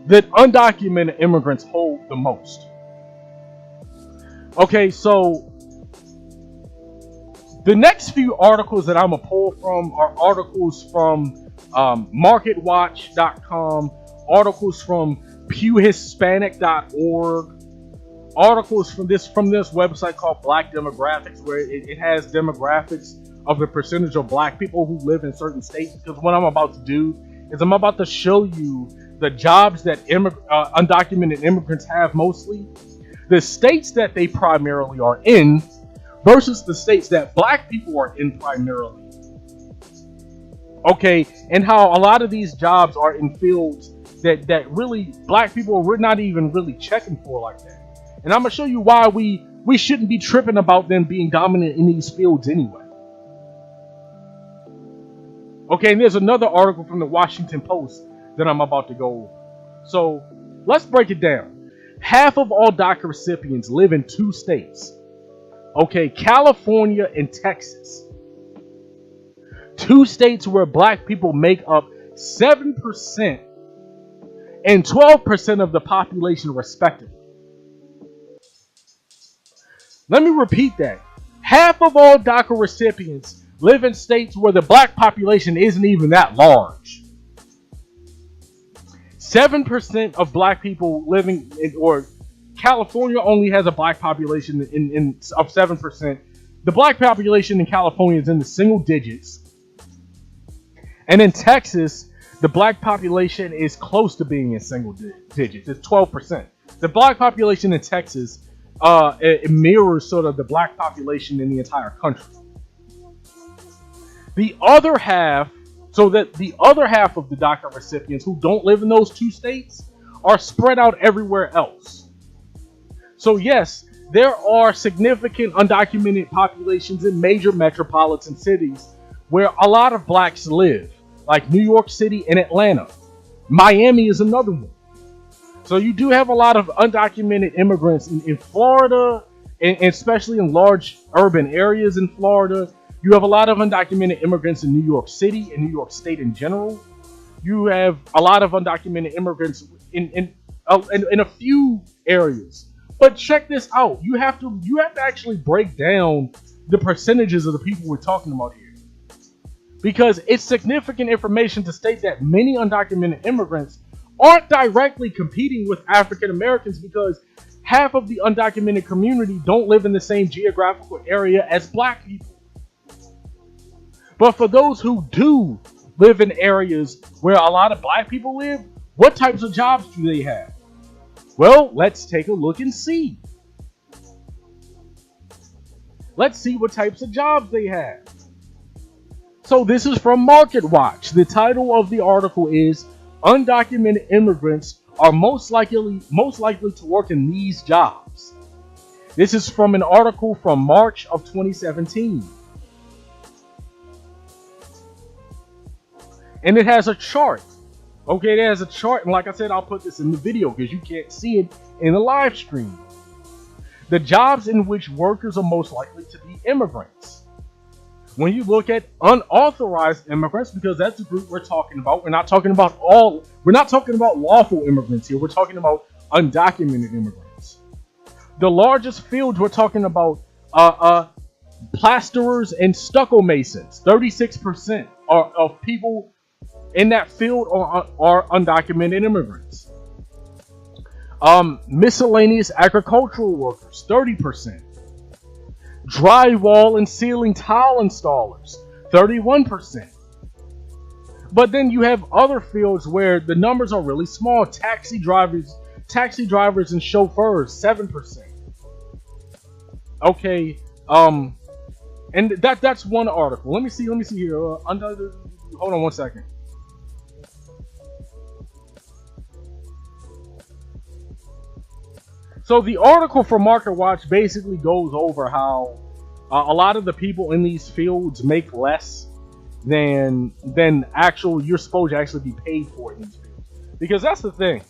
that undocumented immigrants hold the most. Okay, so the next few articles that I'm going to pull from are articles from MarketWatch.com, articles from PewHispanic.org, articles from this website called Black Demographics, where it has demographics of the percentage of black people who live in certain states. Because what I'm about to do is I'm about to show you the jobs that undocumented immigrants have mostly, the states that they primarily are in, versus the states that black people are in primarily. Okay, and how a lot of these jobs are in fields that really black people were not even really checking for like that. And I'm going to show you why we shouldn't be tripping about them being dominant in these fields anyway. Okay, and there's another article from the Washington Post that I'm about to go over. So let's break it down. Half of all DACA recipients live in 2 states. Okay, California and Texas. 2 states where black people make up 7% and 12% of the population respectively. Let me repeat that. Half of all DACA recipients live in states where the black population isn't even that large. 7% of black people living in, or California only has a black population of 7%. The black population in California is in the single digits. And in Texas, the black population is close to being in single digits. It's 12%. The black population in Texas it mirrors sort of the black population in the entire country. The other half of the DACA recipients who don't live in those 2 states are spread out everywhere else. So yes, there are significant undocumented populations in major metropolitan cities where a lot of blacks live, like New York City and Atlanta. Miami is another one. So you do have a lot of undocumented immigrants in Florida, and especially in large urban areas in Florida. You have a lot of undocumented immigrants in New York City and New York State in general. You have a lot of undocumented immigrants in a few areas. But check this out. You have to actually break down the percentages of the people we're talking about here. Because it's significant information to state that many undocumented immigrants aren't directly competing with African Americans, because half of the undocumented community don't live in the same geographical area as black people. But for those who do live in areas where a lot of black people live, what types of jobs do they have? Well, let's take a look and see. Let's see what types of jobs they have. So this is from MarketWatch. The title of the article is "Undocumented Immigrants are most likely to work in these jobs." This is from an article from March of 2017. And it has a chart. Okay, it has a chart, and like I said, I'll put this in the video because you can't see it in the live stream. The jobs in which workers are most likely to be immigrants. When you look at unauthorized immigrants, because that's the group we're talking about, we're not talking about lawful immigrants here. We're talking about undocumented immigrants. The largest fields we're talking about plasterers and stucco masons. 36% of people in that field are undocumented immigrants. Miscellaneous agricultural workers, 30%. Drywall and ceiling tile installers, 31%. But then you have other fields where the numbers are really small. Taxi drivers and chauffeurs, 7%. Okay, and that's one article. Let me see here. Hold on one second. So the article from MarketWatch basically goes over how a lot of the people in these fields make less than you're supposed to actually be paid for in these fields. Because that's the thing.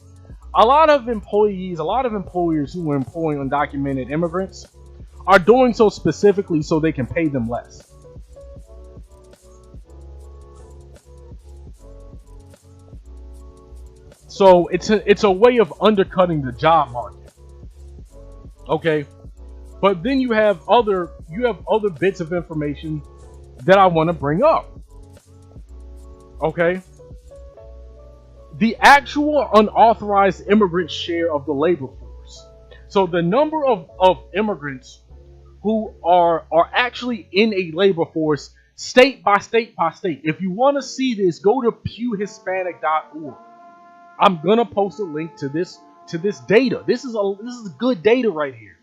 A lot of employees, a lot of employers who are employing undocumented immigrants are doing so specifically so they can pay them less. So it's a way of undercutting the job market. Okay, but then you have other bits of information that I want to bring up. Okay, the actual unauthorized immigrant share of the labor force. So the number of immigrants who are actually in a labor force, state by state by state. If you want to see this, go to pewhispanic.org. I'm gonna post a link to this data. This is good data right here.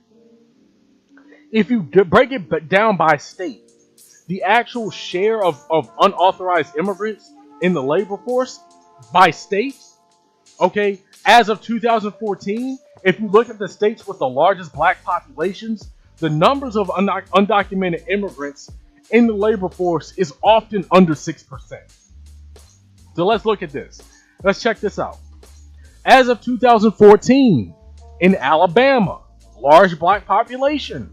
If you break it down by state, the actual share of unauthorized immigrants in the labor force by state, okay, as of 2014, if you look at the states with the largest black populations, the numbers of undocumented immigrants in the labor force is often under 6%. So let's look at this. Let's check this out. As of 2014, in Alabama, large black population,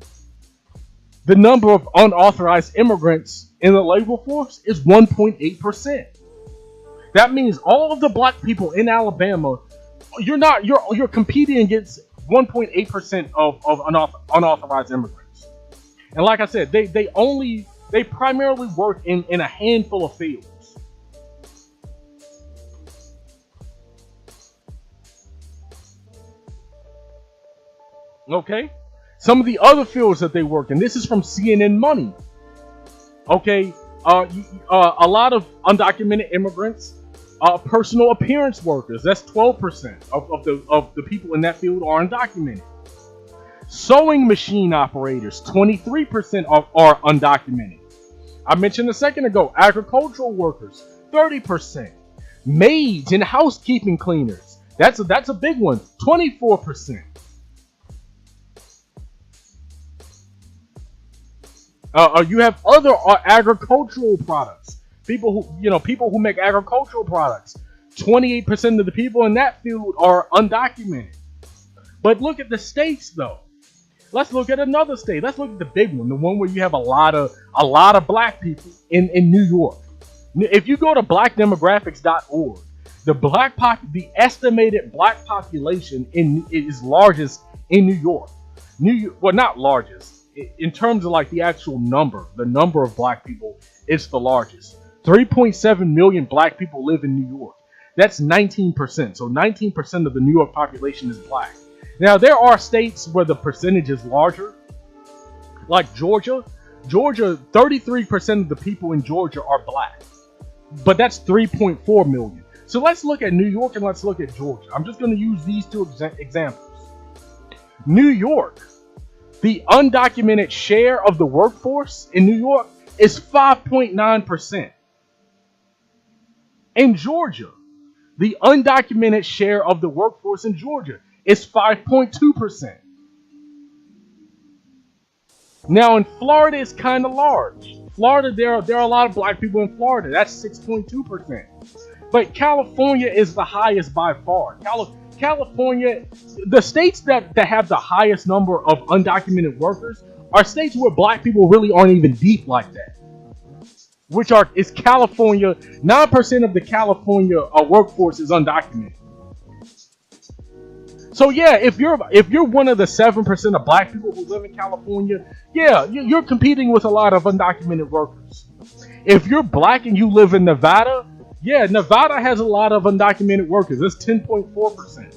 the number of unauthorized immigrants in the labor force is 1.8%. That means all of the black people in Alabama, you're competing against 1.8% of unauthorized immigrants. And like I said, they primarily work in a handful of fields. Okay, some of the other fields that they work in. This is from CNN Money. Okay, a lot of undocumented immigrants, personal appearance workers. That's 12% of the people in that field are undocumented. Sewing machine operators, 23% are undocumented. I mentioned a second ago, agricultural workers, 30%. Maids and housekeeping cleaners, that's a big one, 24%. You have other agricultural products. People who make agricultural products. 28% of the people in that field are undocumented. But look at the states, though. Let's look at another state. Let's look at the big one, the one where you have a lot of black people in New York. If you go to blackdemographics.org, the estimated black population is largest in New York. Well, not largest. In terms of like the actual number, the number of black people, it's the largest. 3.7 million black people live in New York. That's 19%. So 19% of the New York population is black. Now, there are states where the percentage is larger, like Georgia. Georgia, 33% of the people in Georgia are black, but that's 3.4 million. So let's look at New York and let's look at Georgia. I'm just going to use these two examples. New York. The undocumented share of the workforce in New York is 5.9%. In Georgia, the undocumented share of the workforce in Georgia is 5.2%. Now in Florida, it's kind of large. Florida, there are a lot of black people in Florida. That's 6.2%. But California is the highest by far. California, the states that have the highest number of undocumented workers are states where black people really aren't even deep like that. Is California. 9% of the California workforce is undocumented. So yeah, if you're one of the 7% of black people who live in California, yeah, you're competing with a lot of undocumented workers. If you're black and you live in Nevada, yeah, Nevada has a lot of undocumented workers. It's 10.4%.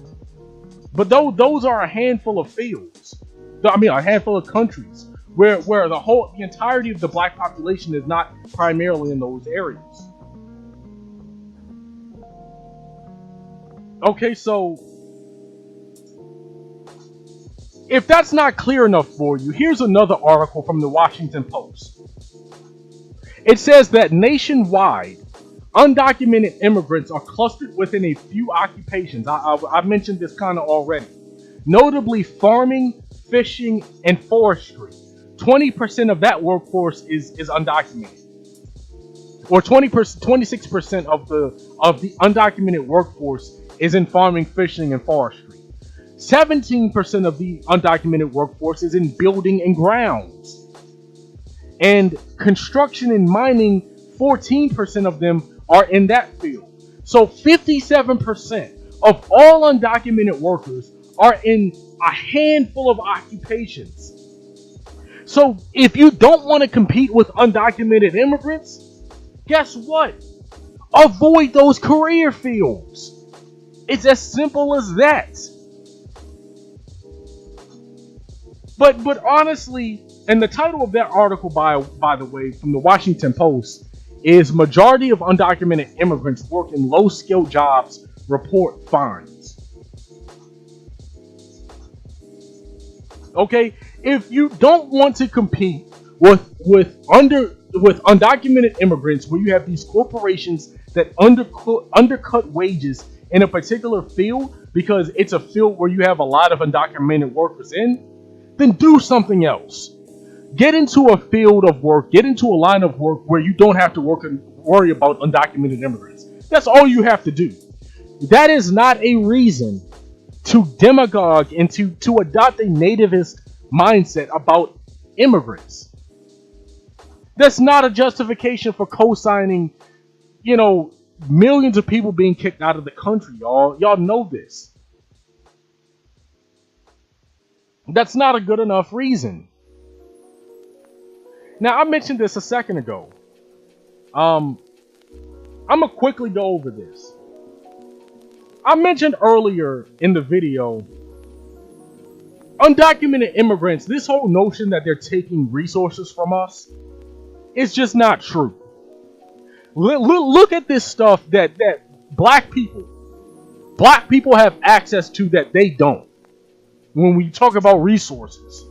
But those are a handful of fields. I mean, a handful of countries where the entirety of the black population is not primarily in those areas. Okay, so if that's not clear enough for you, here's another article from the Washington Post. It says that nationwide, undocumented immigrants are clustered within a few occupations. I mentioned this kind of already. Notably farming, fishing, and forestry. 20% of that workforce is undocumented. Or 26% of the undocumented workforce is in farming, fishing, and forestry. 17% of the undocumented workforce is in building and grounds. And construction and mining, 14% of them are in that field. So 57% of all undocumented workers are in a handful of occupations. So if you don't want to compete with undocumented immigrants, guess what? Avoid those career fields. It's as simple as that. But honestly, and the title of that article, by the way, from the Washington Post, is Majority of Undocumented Immigrants Work in Low-Skilled Jobs Report Finds. Okay, if you don't want to compete with undocumented immigrants, where you have these corporations that undercut wages in a particular field because it's a field where you have a lot of undocumented workers in, then do something else. Get into a field of work, get into a line of work where you don't have to worry about undocumented immigrants. That's all you have to do. That is not a reason to demagogue and to adopt a nativist mindset about immigrants. That's not a justification for co-signing, millions of people being kicked out of the country, y'all. Y'all know this. That's not a good enough reason. Now, I mentioned this a second ago. I'm going to quickly go over this. I mentioned earlier in the video, undocumented immigrants, this whole notion that they're taking resources from us is just not true. Look at this stuff that black people have access to that they don't. When we talk about resources,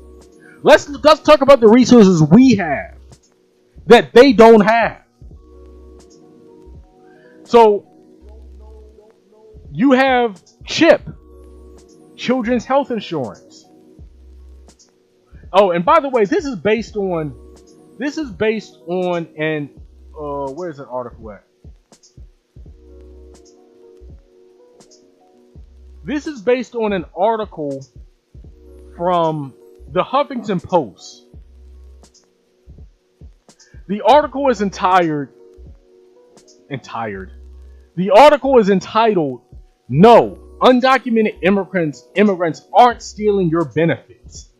let's talk about the resources we have that they don't have. So you have CHIP, Children's Health Insurance. Oh, and by the way, this is based on an where's that article at? This is based on an article from the Huffington Post. The article is entitled, "No, Undocumented immigrants aren't stealing your benefits."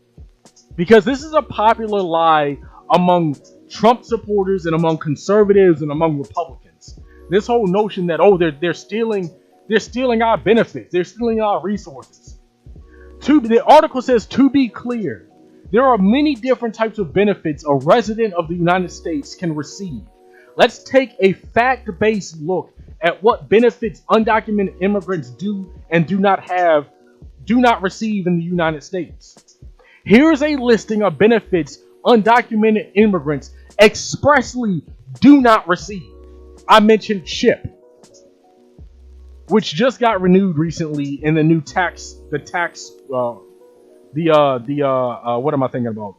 Because this is a popular lie among Trump supporters and among conservatives and among Republicans. This whole notion that they're stealing our benefits, they're stealing our resources. The article says, to be clear, there are many different types of benefits a resident of the United States can receive. Let's take a fact-based look at what benefits undocumented immigrants do and do not receive in the United States. Here's a listing of benefits undocumented immigrants expressly do not receive. I mentioned CHIP, which just got renewed recently in the new what am I thinking about?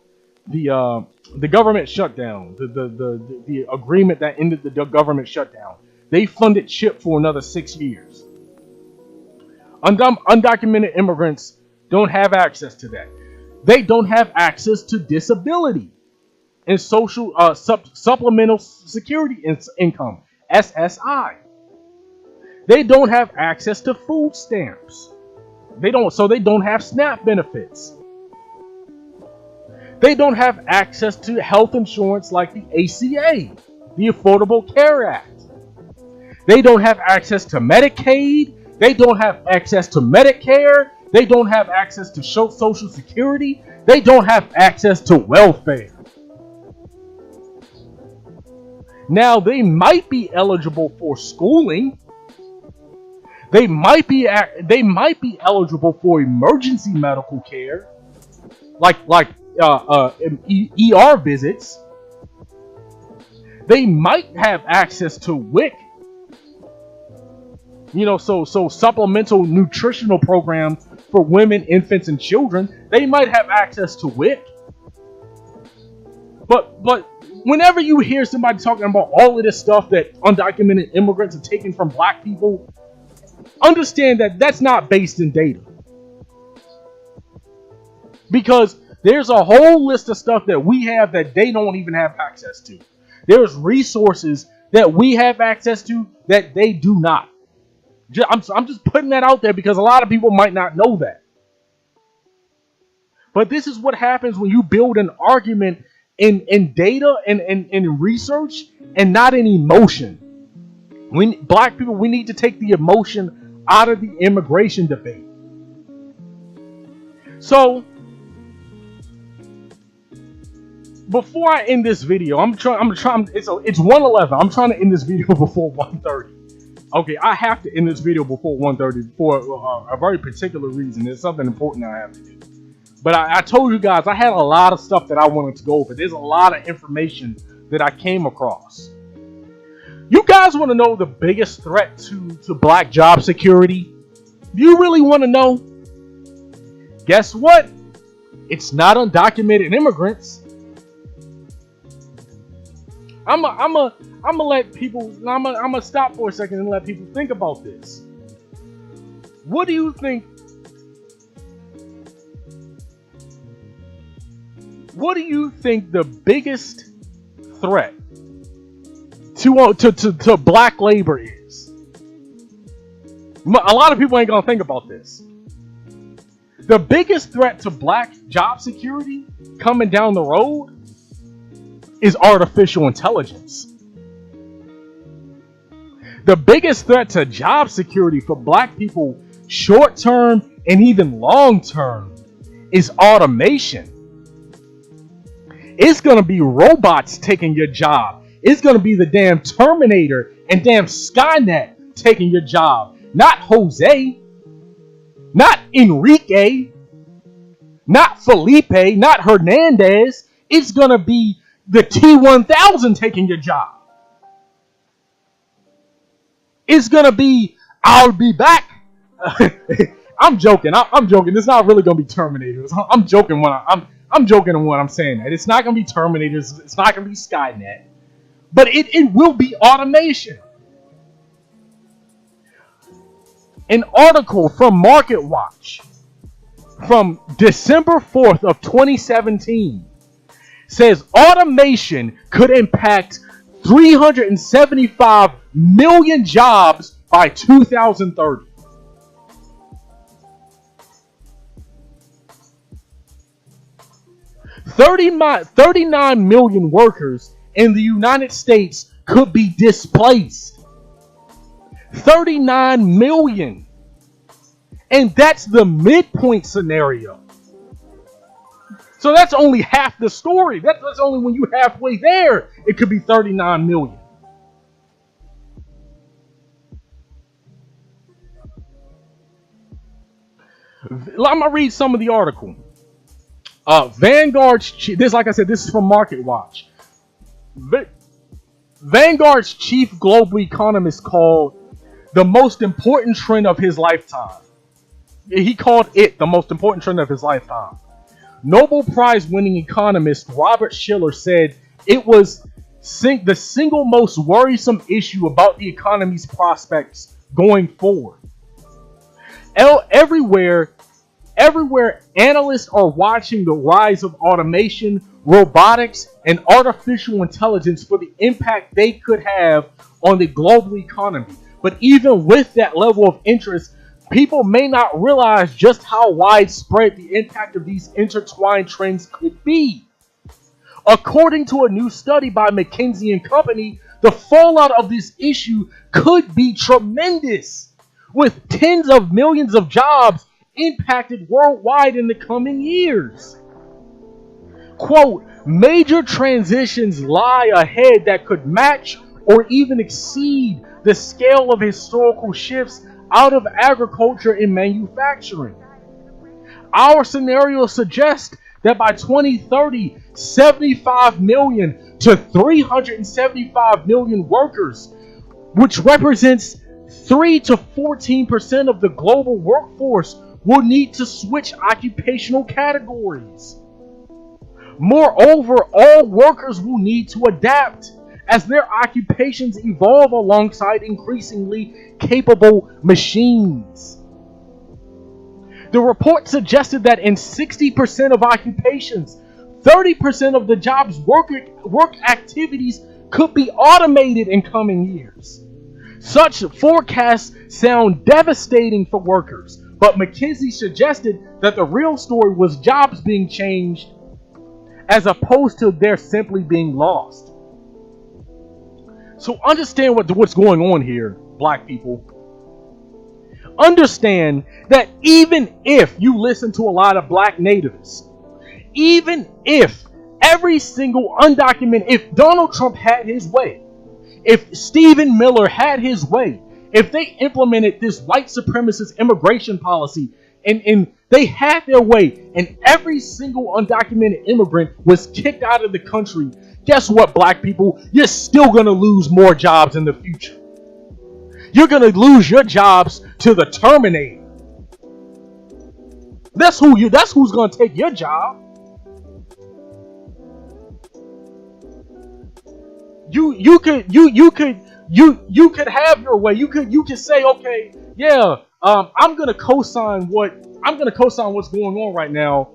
The government shutdown, the agreement that ended the government shutdown. They funded CHIP for another 6 years. Undocumented immigrants don't have access to that. They don't have access to disability and social supplemental security income, SSI. They don't have access to food stamps. They don't have SNAP benefits. They don't have access to health insurance like the ACA, the Affordable Care Act. They don't have access to Medicaid. They don't have access to Medicare. They don't have access to Social Security. They don't have access to welfare. Now, they might be eligible for schooling. They might be eligible for emergency medical care, like ER visits. They might have access to WIC, so supplemental nutritional programs for women, infants, and children. They might have access to WIC. But whenever you hear somebody talking about all of this stuff that undocumented immigrants are taking from black people, understand that that's not based in data. Because there's a whole list of stuff that we have that they don't even have access to. There's resources that we have access to that they do not. I'm just putting that out there because a lot of people might not know that. But this is what happens when you build an argument in data and in research and not in emotion. Black people, we need to take the emotion out of the immigration debate. So, before I end this video, it's 1:11. I'm trying to end this video before 1:30. Okay, I have to end this video before 1:30 for a very particular reason. It's something important that I have to do. But I told you guys I had a lot of stuff that I wanted to go over. There's a lot of information that I came across. You guys want to know the biggest threat to black job security? Do you really want to know? Guess what? It's not undocumented immigrants. I'm gonna let people. I'm gonna stop for a second and let people think about this. What do you think? What do you think the biggest threat to black labor is? A lot of people ain't gonna think about this. The biggest threat to black job security coming down the road is artificial intelligence. The biggest threat to job security for black people, short term and even long term, is automation. It's gonna be robots taking your job. It's gonna be the damn Terminator and damn Skynet taking your job. Not Jose, not Enrique, not Felipe, not Hernandez. It's gonna be the T-1000 taking your job. It's gonna be, I'll be back. I'm joking. I'm joking. It's not really gonna be Terminators. I'm joking when I'm joking on what I'm saying. That it's not gonna be Terminators. It's not gonna be Skynet, but it will be automation. An article from MarketWatch from December 4th of 2017 says automation could impact 375 million jobs by 2030. $39 million workers in the United States could be displaced. 39 million. And that's the midpoint scenario. So that's only half the story. That's only when you're halfway there, it could be 39 million. I'm going to read some of the article. Vanguard's this, like I said, this is from MarketWatch. Vanguard's chief global economist called the most important trend of his lifetime. He called it the most important trend of his lifetime. Nobel Prize winning economist Robert Shiller said it was the single most worrisome issue about the economy's prospects going forward. Everywhere analysts are watching the rise of automation, robotics, and artificial intelligence for the impact they could have on the global economy. But even with that level of interest, people may not realize just how widespread the impact of these intertwined trends could be. According to a new study by McKinsey & Company, the fallout of this issue could be tremendous, with tens of millions of jobs impacted worldwide in the coming years. Quote, major transitions lie ahead that could match or even exceed the scale of historical shifts out of agriculture and manufacturing. Our scenario suggests that by 2030, 75 million to 375 million workers, which represents 3 to 14% of the global workforce, will need to switch occupational categories. Moreover, all workers will need to adapt, as their occupations evolve alongside increasingly capable machines. The report suggested that in 60% of occupations, 30% of the job's work activities could be automated in coming years. Such forecasts sound devastating for workers, but McKinsey suggested that the real story was jobs being changed as opposed to their simply being lost. So understand what's going on here, black people. Understand that even if you listen to a lot of black nativists, even if every single undocumented, if Donald Trump had his way, if Stephen Miller had his way, if they implemented this white supremacist immigration policy and they had their way and every single undocumented immigrant was kicked out of the country, guess what, black people? You're still going to lose more jobs in the future. You're going to lose your jobs to the Terminator. That's who's going to take your job. You could have your way. You could say, okay, yeah, I'm gonna co-sign what's going on right now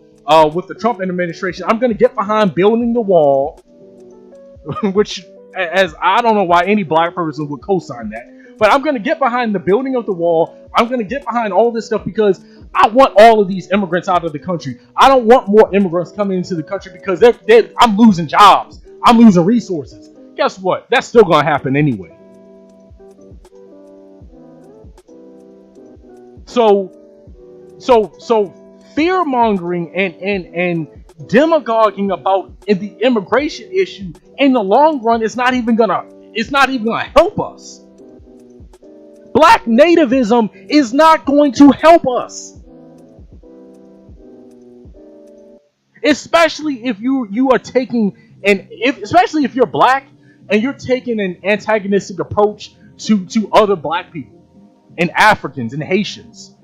with the Trump administration. I'm gonna get behind building the wall, which, as I don't know why any black person would co-sign that, but I'm gonna get behind the building of the wall. I'm gonna get behind all this stuff because I want all of these immigrants out of the country. I don't want more immigrants coming into the country because I'm losing jobs. I'm losing resources. Guess what? That's still going to happen anyway. So fear mongering and demagoguing about the immigration issue in the long run is not even gonna help us. Black nativism is not going to help us, especially if you are taking especially if you're black and you're taking an antagonistic approach to other black people and Africans and Haitians.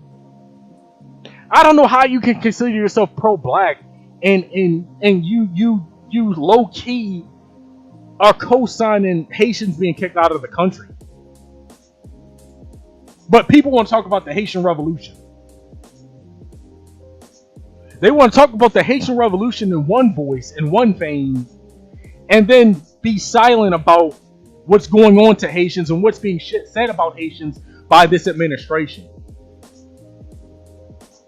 I don't know how you can consider yourself pro-black and you low-key are co-signing Haitians being kicked out of the country. But people want to talk about the Haitian Revolution. They want to talk about the Haitian Revolution in one voice, in one vein, and then be silent about what's going on to Haitians and what's being said about Haitians by this administration.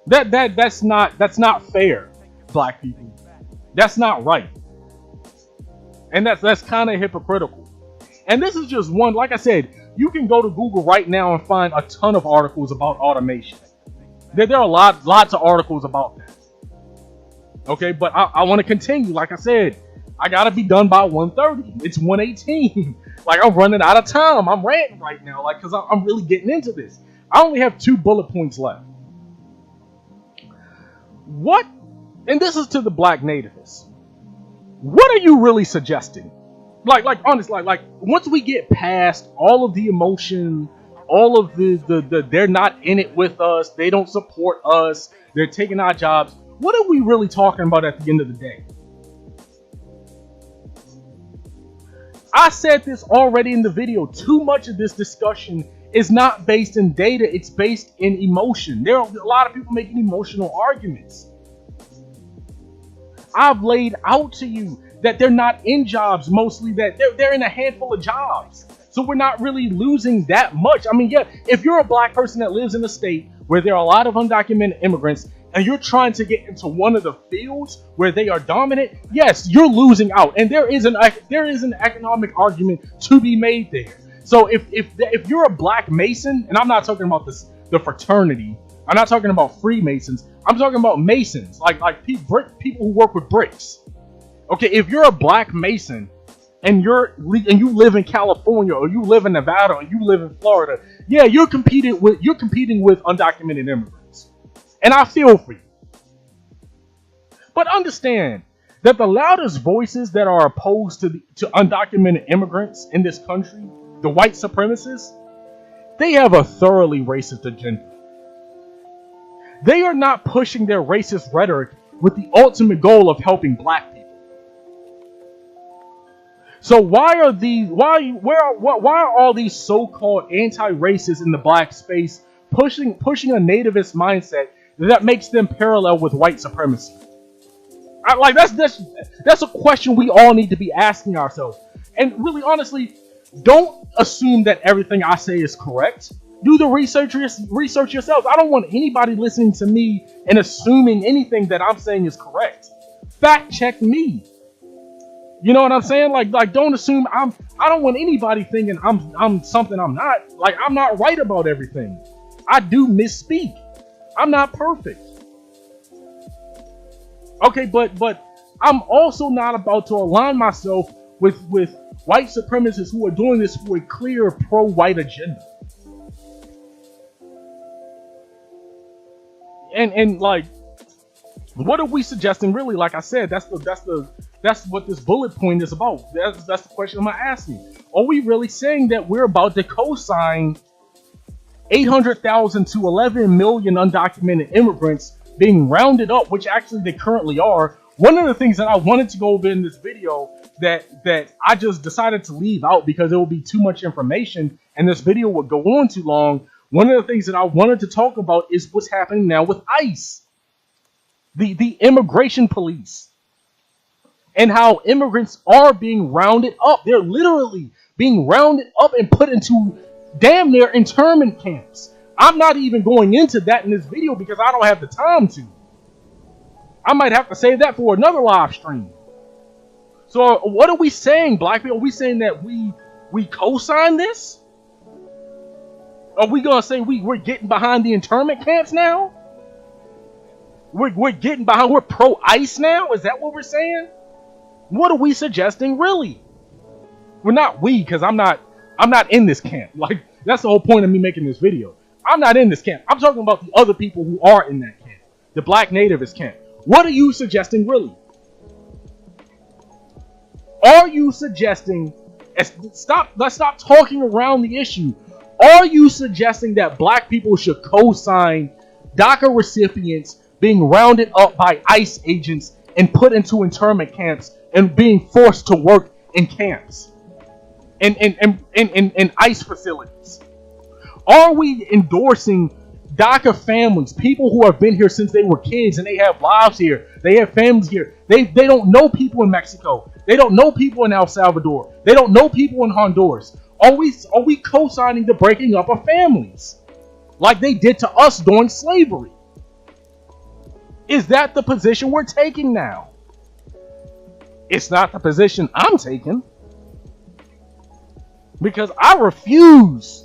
That's not fair, black people. That's not right. And that's kind of hypocritical. And this is just one, like I said, you can go to Google right now and find a ton of articles about automation. There are lots of articles about that. Okay, but I want to continue. Like I said, I gotta be done by 1:30. It's 1:18. Like, I'm running out of time. I'm ranting right now, like, because I'm really getting into this. I only have 2 bullet points left. What? And this is to the black nativists. What are you really suggesting? Like honestly, like once we get past all of the emotion, all of the they're not in it with us, they don't support us, they're taking our jobs. What are we really talking about at the end of the day? I said this already in the video. Too much of this discussion is not based in data, it's based in emotion. There are a lot of people making emotional arguments. I've laid out to you that they're not in jobs, mostly that they're in a handful of jobs. So we're not really losing that much. I mean, yeah, if you're a black person that lives in a state where there are a lot of undocumented immigrants and you're trying to get into one of the fields where they are dominant, yes, you're losing out. And there is an economic argument to be made there. So if you're a black Mason, and I'm not talking about the fraternity, I'm not talking about Freemasons, I'm talking about Masons, like people who work with bricks. Okay, if you're a black Mason and you live in California or you live in Nevada or you live in Florida, yeah, you're competing with undocumented immigrants. And I feel for you. But understand that the loudest voices that are opposed to undocumented immigrants in this country, the white supremacists, they have a thoroughly racist agenda. They are not pushing their racist rhetoric with the ultimate goal of helping black people. So why are all these so-called anti-racists in the black space pushing a nativist mindset that makes them parallel with white supremacy? That's a question we all need to be asking ourselves. And really, honestly, don't assume that everything I say is correct. Do the research yourselves. I don't want anybody listening to me and assuming anything that I'm saying is correct. Fact check me. You know what I'm saying? Like don't assume I don't want anybody thinking I'm something I'm not. Like, I'm not right about everything. I do misspeak. I'm not perfect. Okay, but I'm also not about to align myself with white supremacists who are doing this for a clear pro-white agenda. And like, what are we suggesting? Really, like I said, that's what this bullet point is about. That's the question I'm asking. Are we really saying that we're about to co-sign 800,000 to 11 million undocumented immigrants being rounded up, which actually they currently are? One of the things that I wanted to go over in this video that I just decided to leave out because it would be too much information and this video would go on too long. One of the things that I wanted to talk about is what's happening now with ICE, the immigration police, and how immigrants are being rounded up. They're literally being rounded up and put into damn near internment camps. I'm not even going into that in this video because I don't have the time to. I might have to save that for another live stream. So what are we saying, black people? Are we saying that we co-sign this? Are we gonna say we're getting behind the internment camps now? We're getting behind, we're pro-ICE now? Is that what we're saying? What are we suggesting, really? We're not because I'm not in this camp. Like, that's the whole point of me making this video. I'm not in this camp. I'm talking about the other people who are in that camp, the black nativist camp. What are you suggesting, really? Are you suggesting, let's stop talking around the issue. Are you suggesting that black people should co-sign DACA recipients being rounded up by ICE agents and put into internment camps and being forced to work in camps and ICE facilities? Are we endorsing DACA families, people who have been here since they were kids and they have lives here, they have families here? They don't know people in Mexico. They don't know people in El Salvador. They don't know people in Honduras. Are we co-signing the breaking up of families like they did to us during slavery? Is that the position we're taking now? It's not the position I'm taking, because I refuse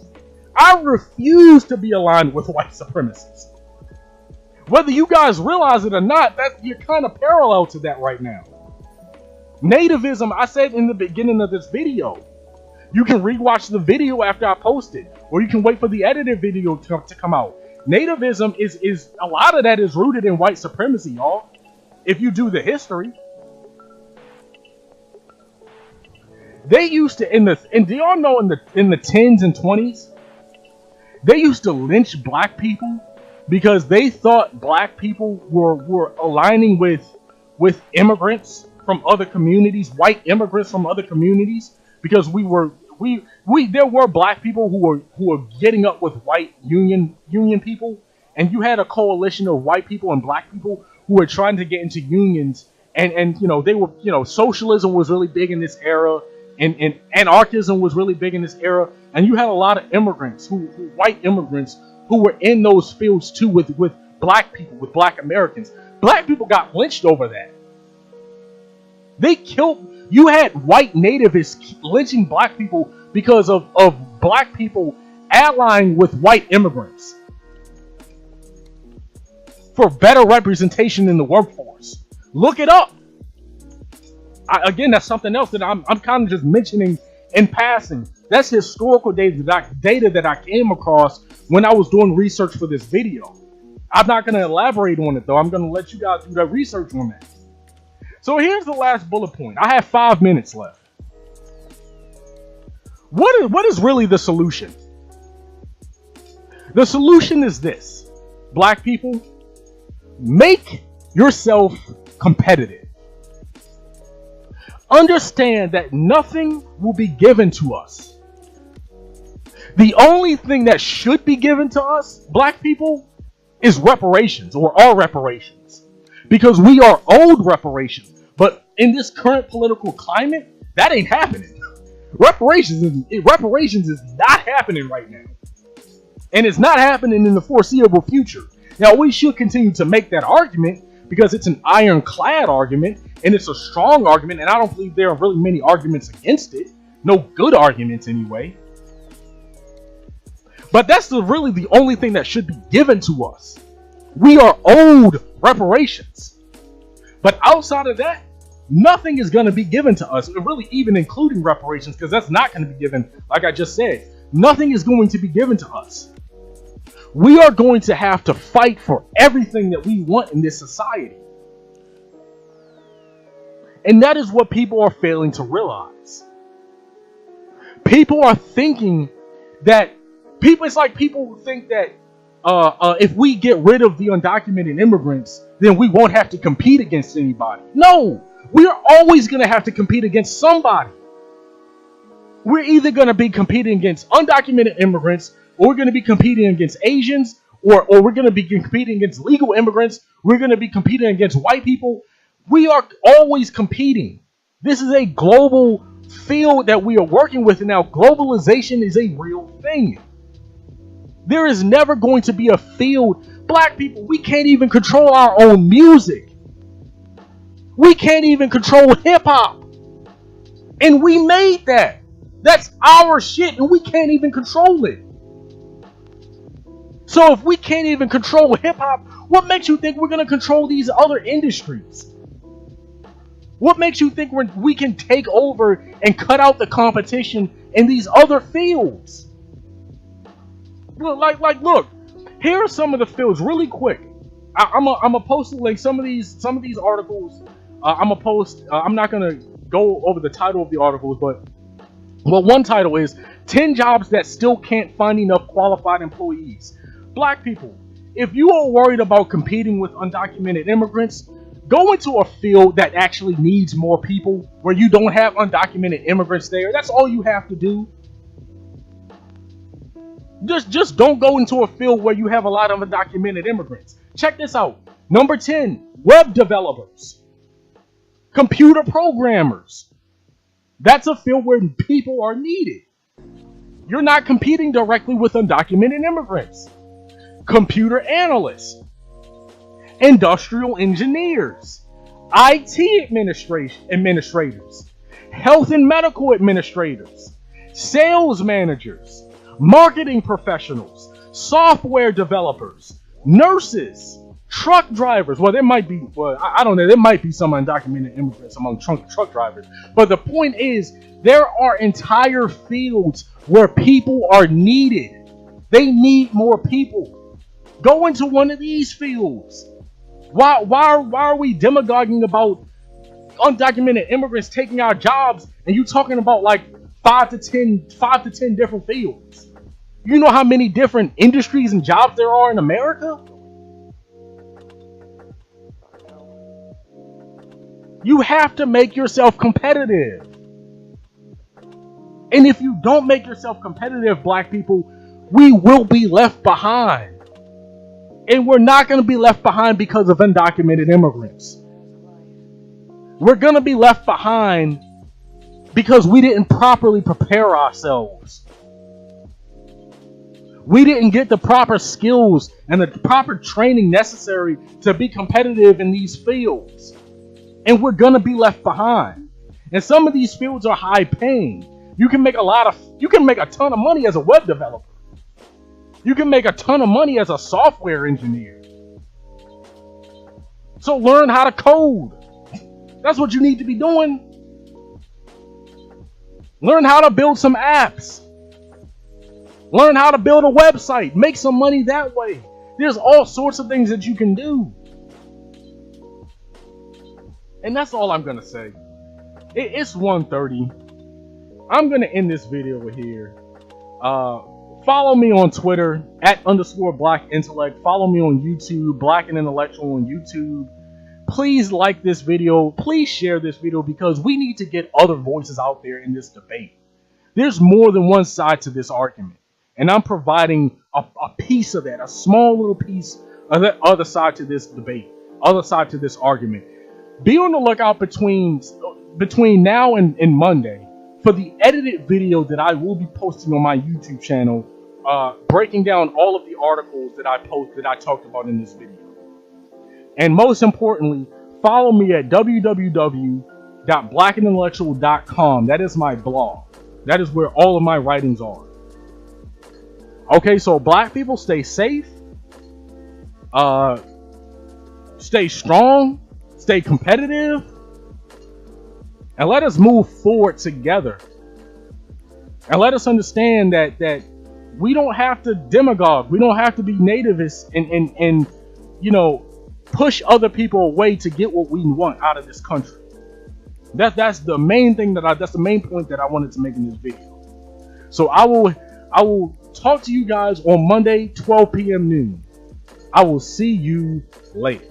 to be aligned with white supremacists. Whether you guys realize it or not, that you're kind of parallel to that right now. Nativism, I said in the beginning of this video, you can rewatch the video after I post it, or you can wait for the edited video to come out. Nativism is a lot of that is rooted in white supremacy, y'all. If you do the history, they used to and do y'all know in the 10s and 20s, they used to lynch black people because they thought black people were aligning with immigrants from other communities, white immigrants from other communities, because there were black people who were getting up with white union people, and you had a coalition of white people and black people who were trying to get into unions, and they were, socialism was really big in this era, and anarchism was really big in this era, and you had a lot of immigrants white immigrants who were in those fields too with black people, with black Americans. Black people got lynched over that. You had white nativists lynching black people because of black people allying with white immigrants for better representation in the workforce. Look it up. Again, that's something else that I'm kind of just mentioning in passing. That's historical data that I came across when I was doing research for this video. I'm not going to elaborate on it, though. I'm going to let you guys do that research on that. So here's the last bullet point. I have 5 minutes left. What is really the solution? The solution is this. Black people, make yourself competitive. understand that nothing will be given to us. The only thing that should be given to us, black people, is reparations, or our reparations. Because we are owed reparations. But in this current political climate, that ain't happening. Reparations is not happening right now. And it's not happening in the foreseeable future. Now, we should continue to make that argument because it's an ironclad argument and it's a strong argument, and I don't believe there are really many arguments against it. No good arguments anyway. But that's really the only thing that should be given to us. We are owed reparations. But outside of that, nothing is going to be given to us, really even including reparations, because that's not going to be given, like I just said. Nothing is going to be given to us. We are going to have to fight for everything that we want in this society. And that is what people are failing to realize. People are thinking that, it's like people think that if we get rid of the undocumented immigrants, then we won't have to compete against anybody. No, we are always going to have to compete against somebody. We're either going to be competing against undocumented immigrants, or we're going to be competing against Asians, or we're going to be competing against legal immigrants. We're going to be competing against white people. We are always competing. This is a global field that we are working with, and now globalization is a real thing. There is never going to be a field. Black people, we can't even control our own music. We can't even control hip-hop. And we made that. That's our shit, and we can't even control it. So if we can't even control hip-hop, what makes you think we're going to control these other industries? What makes you think we can take over and cut out the competition in these other fields? Look, here are some of the fields really quick. I'm gonna post a link. Some of these articles. I'm gonna post. I'm not gonna go over the title of the articles, but one title is 10 jobs that still can't find enough qualified employees. Black people, if you are worried about competing with undocumented immigrants, go into a field that actually needs more people, where you don't have undocumented immigrants there. That's all you have to do. Just don't go into a field where you have a lot of undocumented immigrants. Check this out. Number 10, web developers, computer programmers. That's a field where people are needed. You're not competing directly with undocumented immigrants. Computer analysts, industrial engineers, IT administrators, health and medical administrators, sales managers, marketing professionals, software developers, nurses, truck drivers. Well, I don't know. There might be some undocumented immigrants among truck drivers. But the point is, there are entire fields where people are needed. They need more people. Go into one of these fields. Why are we demagoguing about undocumented immigrants taking our jobs, and you talking about like 5 to 10 different fields? You know how many different industries and jobs there are in America? You have to make yourself competitive. And if you don't make yourself competitive, black people, we will be left behind. And we're not going to be left behind because of undocumented immigrants. We're going to be left behind because we didn't properly prepare ourselves. We didn't get the proper skills and the proper training necessary to be competitive in these fields. And we're going to be left behind. And some of these fields are high paying. You can make a ton of money as a web developer. You can make a ton of money as a software engineer. So learn how to code. That's what you need to be doing. Learn how to build some apps. Learn how to build a website. Make some money that way. There's all sorts of things that you can do. And that's all I'm going to say. It's 1:30. I'm going to end this video here. Follow me on Twitter @_Black Intellect. Follow me on YouTube, Black and Intellectual on YouTube. please like this video. Please share this video because we need to get other voices out there in this debate. There's more than one side to this argument. And I'm providing a piece of that, a small little piece of the other side to this debate, other side to this argument. Be on the lookout between now and Monday for the edited video that I will be posting on my YouTube channel, breaking down all of the articles that I talked about in this video. And most importantly, follow me at www.blackintellectual.com. That is my blog. That is where all of my writings are. Okay, so black people, stay safe, stay strong, stay competitive, and let us move forward together. And let us understand that we don't have to demagogue. We don't have to be nativists and push other people away to get what we want out of this country. That's the main thing that's the main point that I wanted to make in this video. So I will talk to you guys on Monday, 12 p.m. noon. I will see you later.